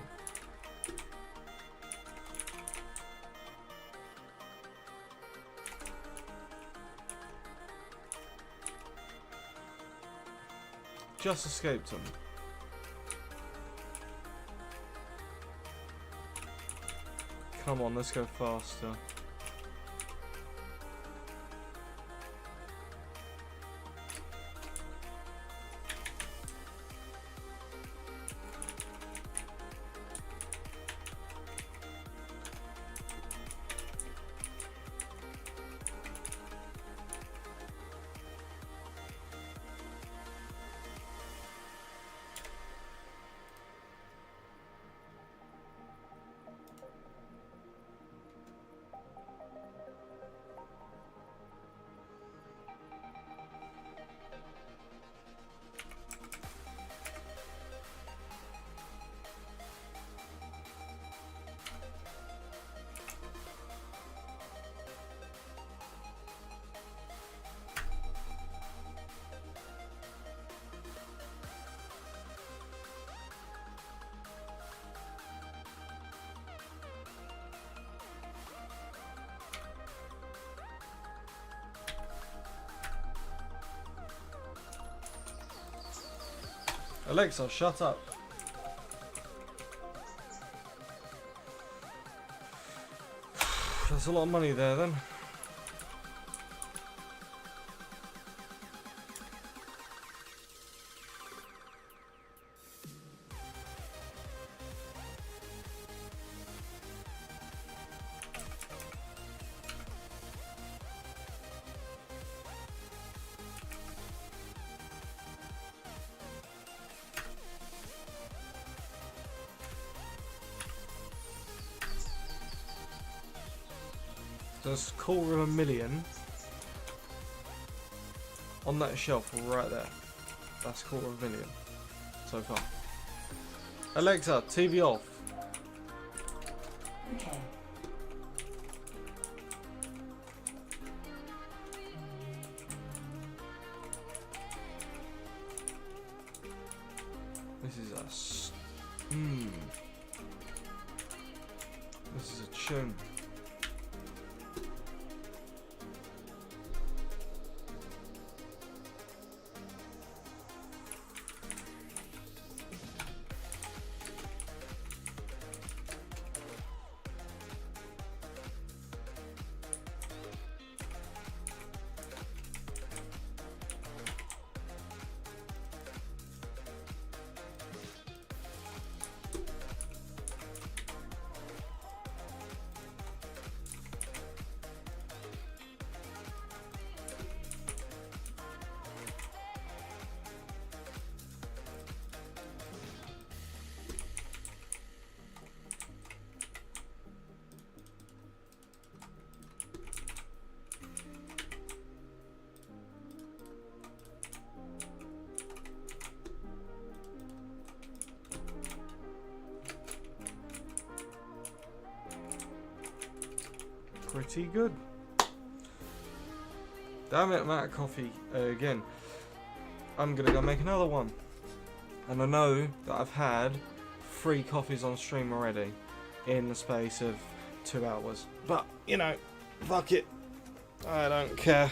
Just escaped him. Come on, let's go faster. Alexa, shut up. That's a lot of money there then. There's $250,000 on that shelf right there. That's $250,000 so far. Alexa, TV off. Okay. This is a This is a tune. Pretty good. Damn it, I'm out of coffee again. I'm gonna go make another one. And I know that I've had 3 coffees on stream already in the space of 2 hours. But, you know, fuck it. I don't care.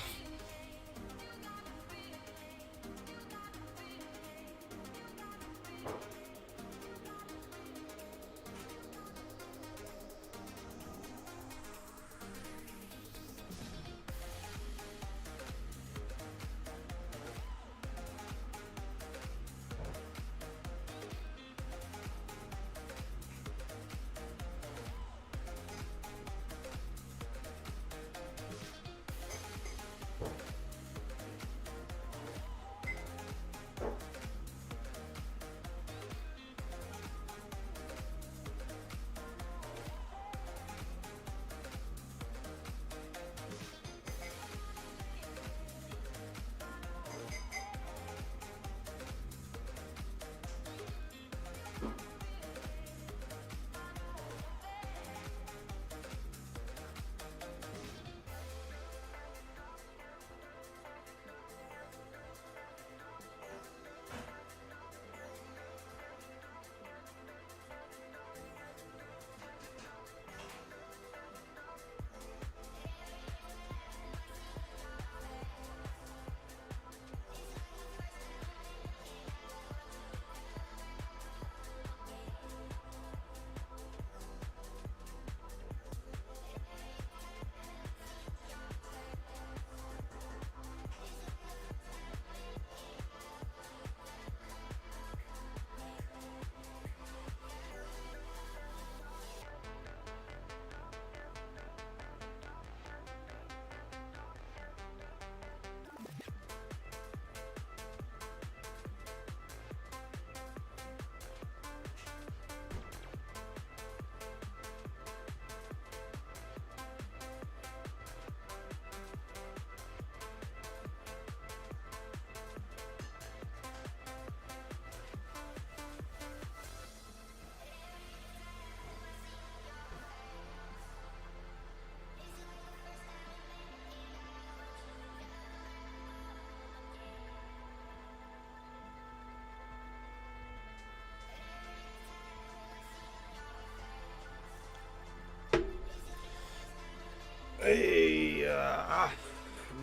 Hey,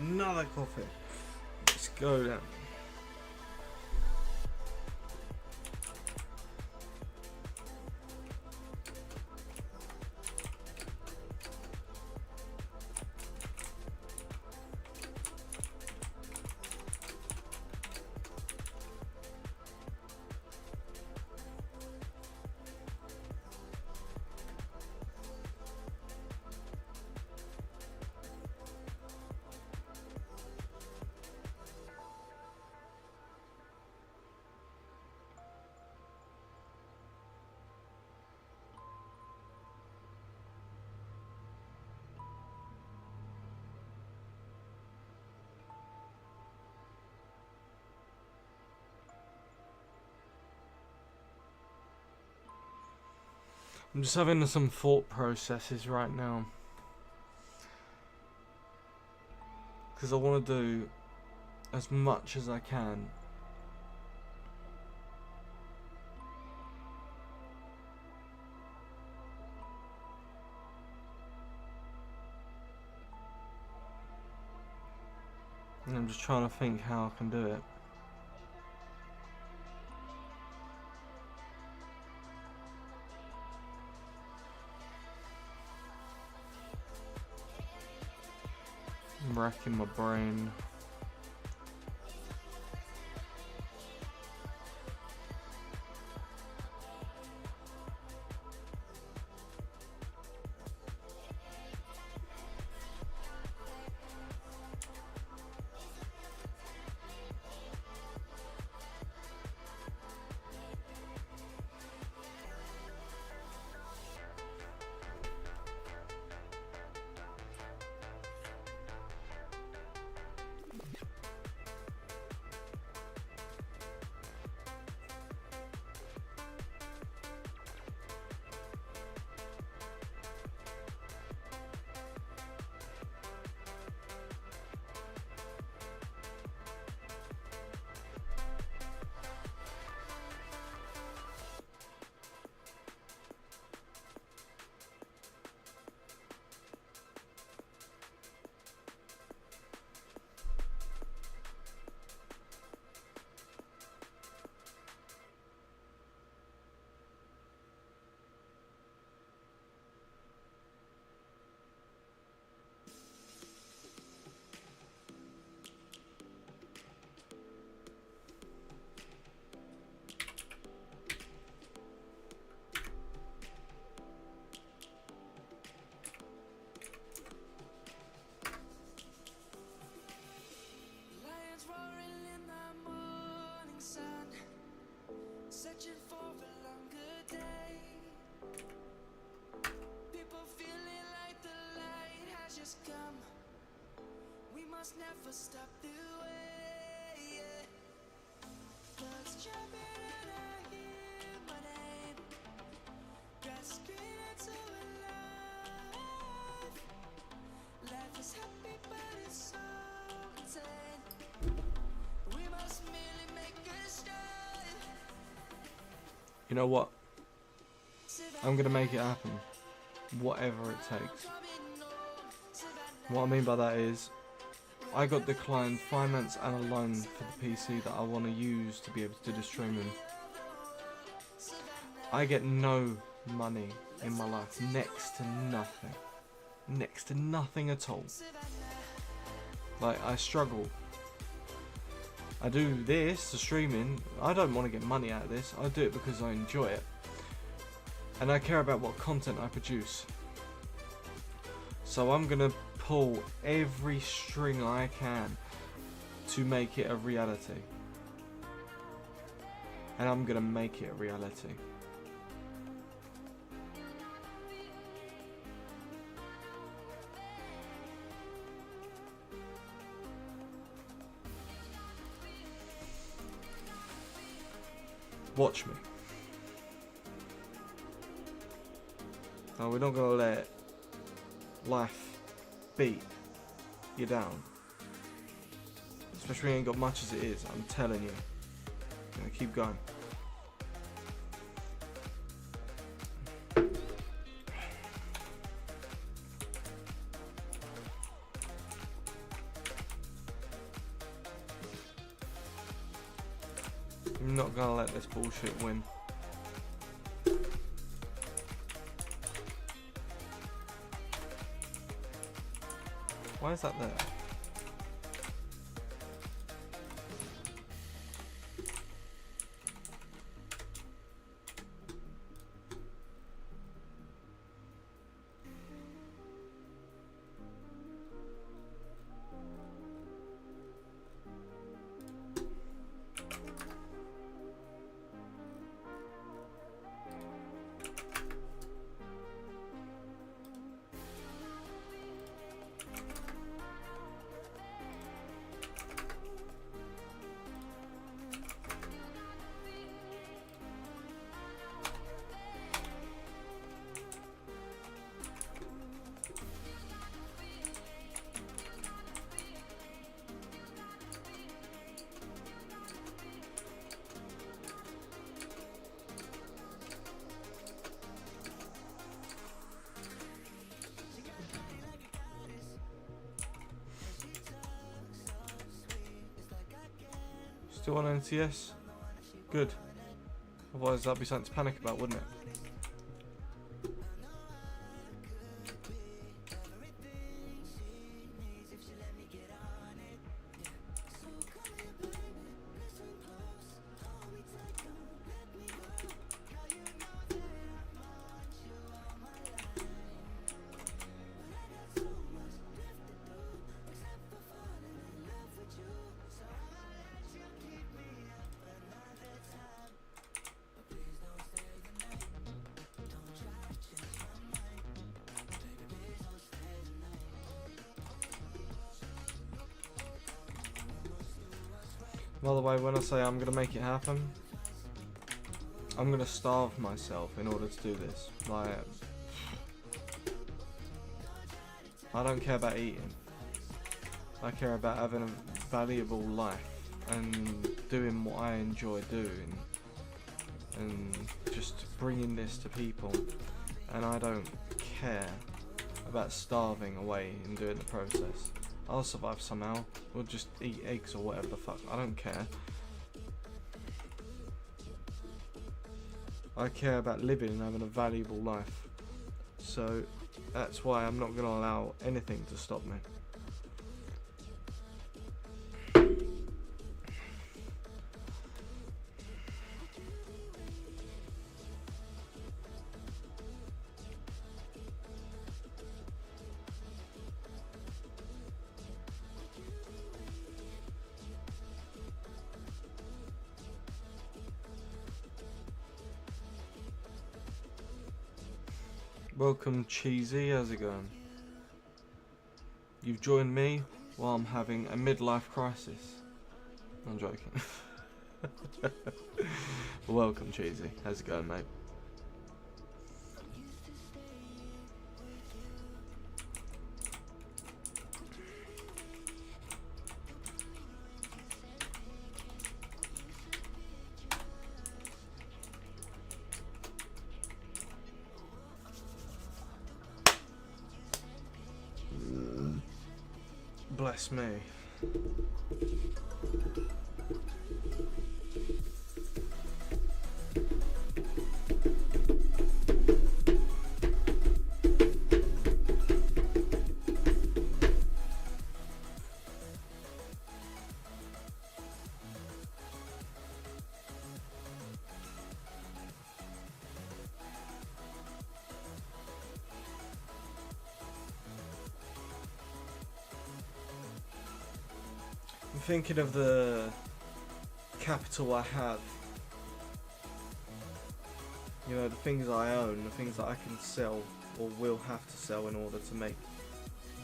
another coffee. Let's go down. I'm just having some thought processes right now. Because I want to do as much as I can. And I'm just trying to think how I can do it. I'm racking my brain. Lions roaring in the morning sun, searching for a longer day. People feeling like the light has just come. We must never stop the way. Yeah. Birds jumping and I hear my name. Grass green and so alive. Life is happy but it's so insane. We must merely make a start. You know what? I'm gonna make it happen. Whatever it takes. What I mean by that is, I got declined finance and a loan for the PC that I want to use to be able to do the streaming. I get no money in my life, next to nothing. Next to nothing at all. Like, I struggle. I do this, the streaming, I don't want to get money out of this, I do it because I enjoy it. And I care about what content I produce. So I'm gonna pull every string I can to make it a reality. And I'm gonna make it a reality. Watch me. No, we're not gonna let life beat you down. Especially when you ain't got much as it is, I'm telling you. Keep going. I'm not gonna let this bullshit win. Why is that there? Still on NTS? Good. Otherwise that'd be something to panic about, wouldn't it? By the way, when I say I'm gonna make it happen, I'm gonna starve myself in order to do this. Like, I don't care about eating. I care about having a valuable life and doing what I enjoy doing and just bringing this to people. And I don't care about starving away in doing the process. I'll survive somehow. We'll just eat eggs or whatever the fuck. I don't care. I care about living and having a valuable life. So that's why I'm not going to allow anything to stop me. Welcome, Cheesy, how's it going? You've joined me while I'm having a midlife crisis. I'm joking. Welcome, Cheesy, how's it going, mate? Bless me. I'm thinking of the capital I have. You know, the things I own, the things that I can sell or will have to sell in order to make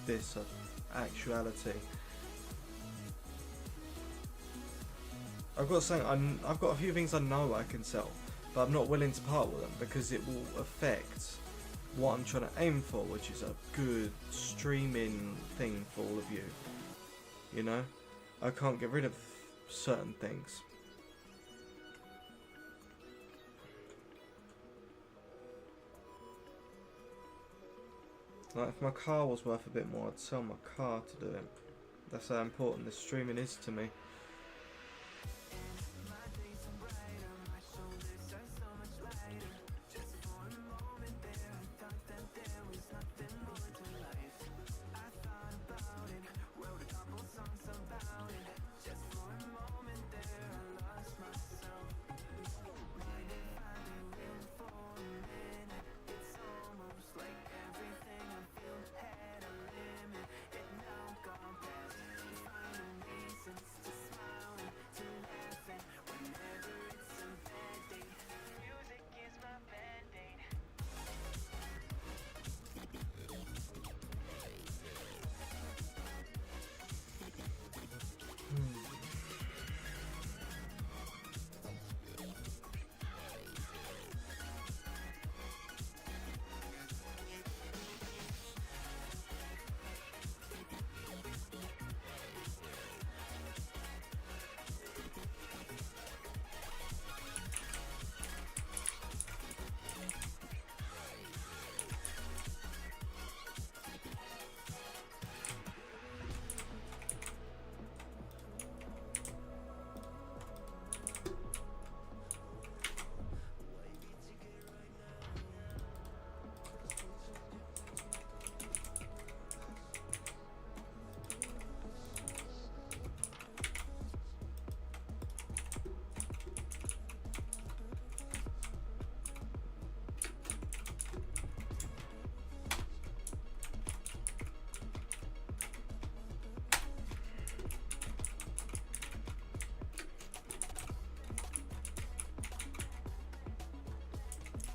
this an actuality. I've got something. I've got a few things I know I can sell, but I'm not willing to part with them because it will affect what I'm trying to aim for, which is a good streaming thing for all of you. You know? I can't get rid of certain things. Like if my car was worth a bit more, I'd sell my car to do it. That's how important this streaming is to me.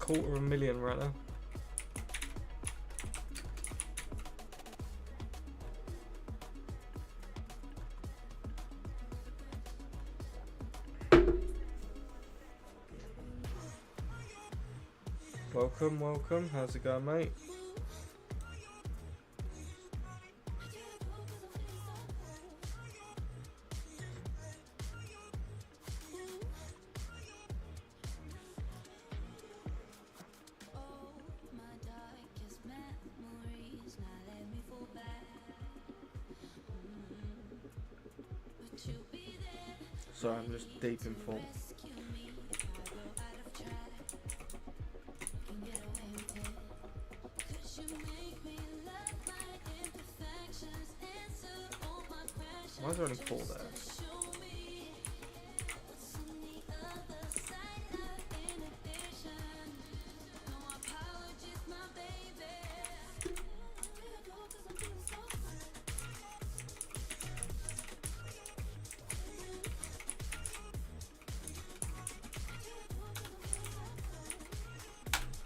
250,000 right now. Welcome, welcome. How's it going, mate? Sorry, I'm just deep in thought. Why is there only 4 there?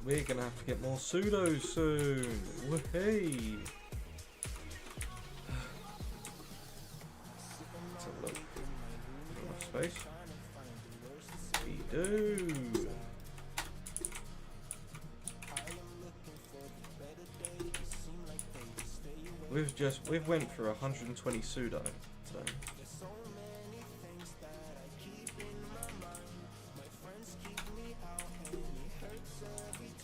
We're gonna have to get more pseudos soon. Woohoo! Let's have a look. Enough space. We do. We've went for 120 pseudo today.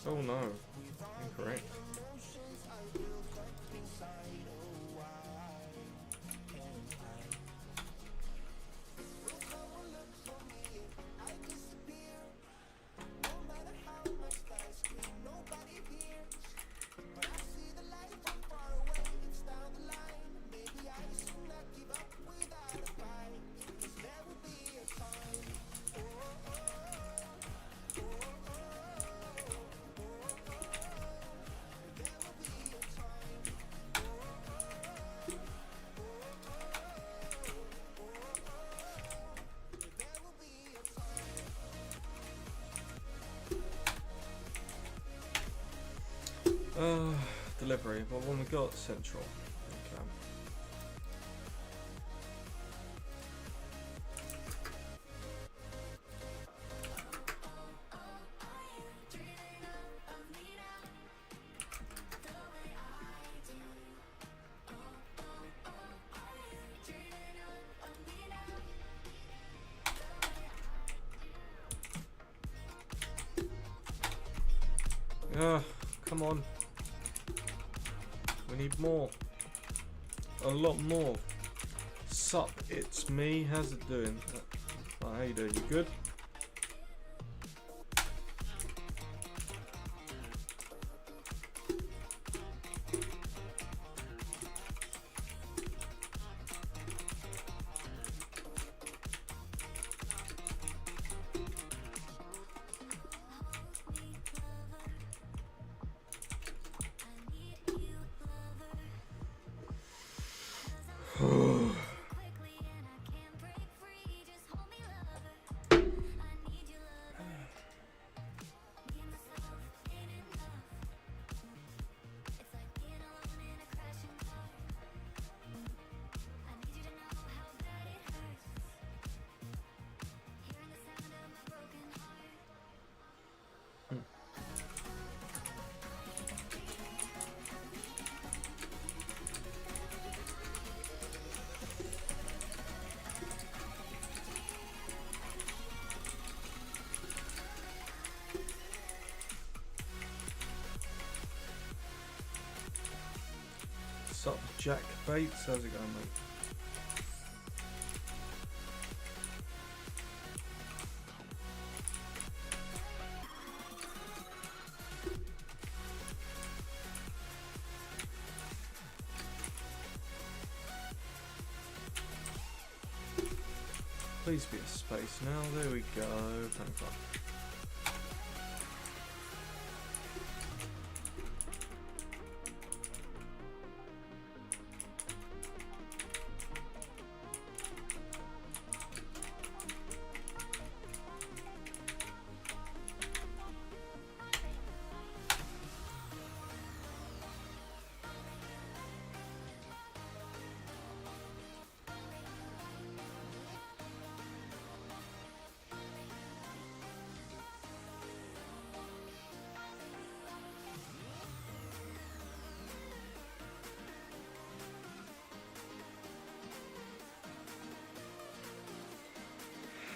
Oh no, incorrect. Delivery. What one we got? Central. Okay. Come on. We need more. A lot more. Sup, it's me. How's it doing? Oh, how you doing? You good? Sup, Jack Bates? How's it going, mate? Please be a space now. There we go. Thank God.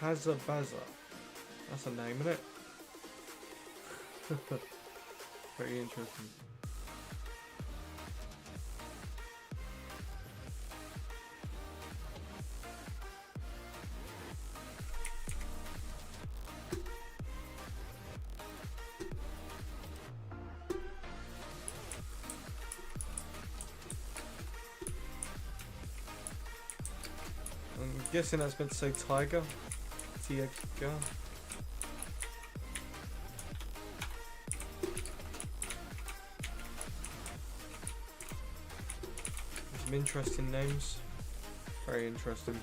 Hazabaza. That's a name, isn't it? Very interesting. I'm guessing that's meant to say tiger. Tiger. Some interesting names. Very interesting.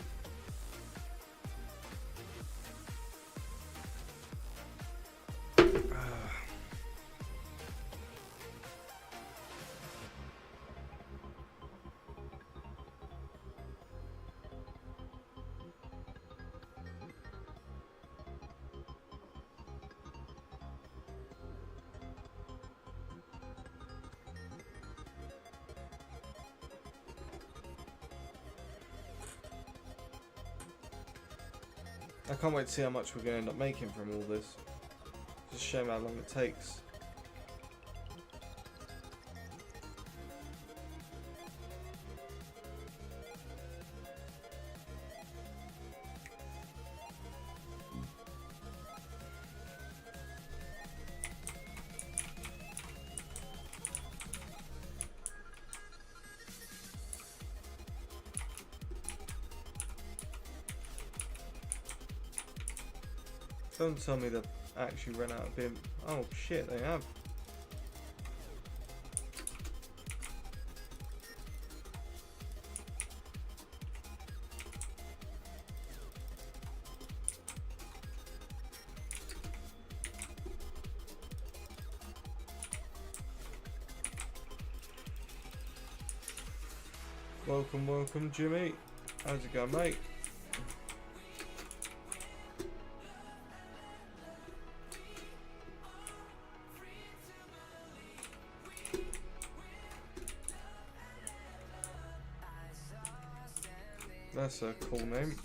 I can't wait to see how much we're going to end up making from all this. Just show me how long it takes. Don't tell me they've actually run out of BIM. Oh shit, they have. Welcome, welcome, Jimmy. How's it going, mate? That's a cool name.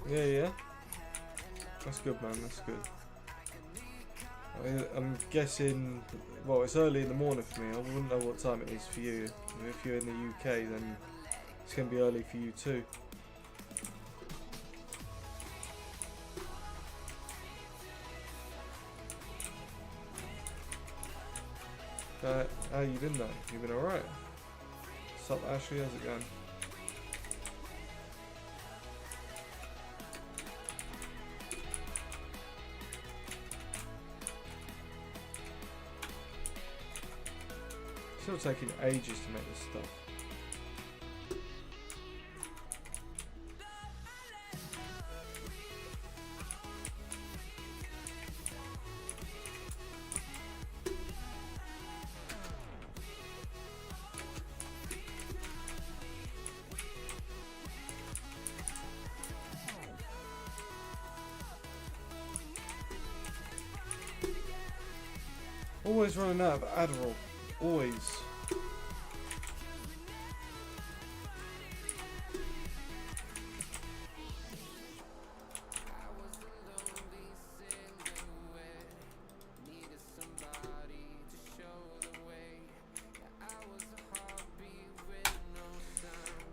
Yeah. That's good, man. That's good. I'm guessing. Well, it's early in the morning for me. I wouldn't know what time it is for you. If you're in the UK, then it's gonna be early for you too. How you been though? You been alright? What's up, Ashley? How's it going? Still taking ages to make this stuff. Always running out of Adderall. Always.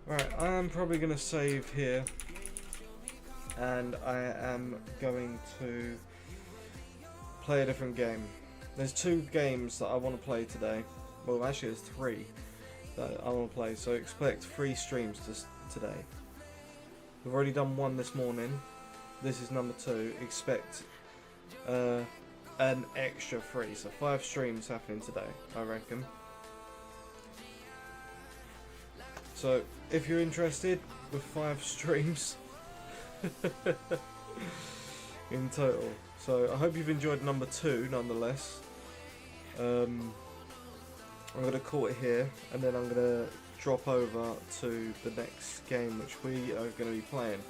Right, I'm probably going to save here. And I am going to play a different game. There's 2 games that I want to play today. Well, actually there's 3 that I want to play, so expect 3 streams today. We've already done 1 this morning. This is number 2. Expect an extra 3, so 5 streams happening today, I reckon. So, if you're interested, with 5 streams in total. So I hope you've enjoyed number 2 nonetheless. I'm going to call it here, and then I'm going to drop over to the next game which we are going to be playing.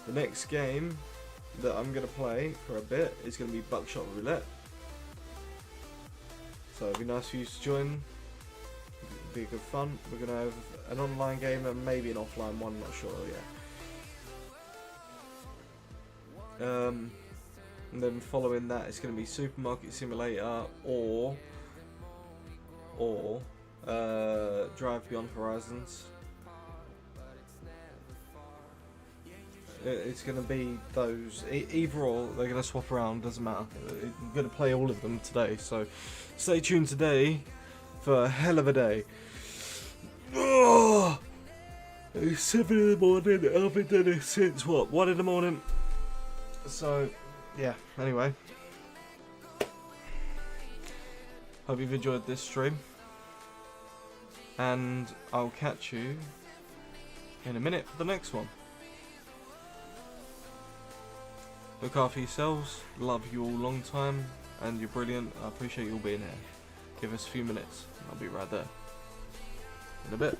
The next game that I'm going to play for a bit is going to be Buckshot Roulette. So it'd be nice for you to join. Be good fun. We're gonna have an online game and maybe an offline one, not sure yet. And then following that, it's gonna be Supermarket Simulator or Drive Beyond Horizons. It's going to be those, either or, they're going to swap around, doesn't matter. I'm going to play all of them today, so stay tuned today for a hell of a day. Oh, it's 7 in the morning, I've been doing this since what, 1 in the morning? So, yeah, anyway. Hope you've enjoyed this stream. And I'll catch you in a minute for the next one. Look after yourselves, love you all long time, and you're brilliant. I appreciate you all being here. Give us a few minutes, and I'll be right there. In a bit.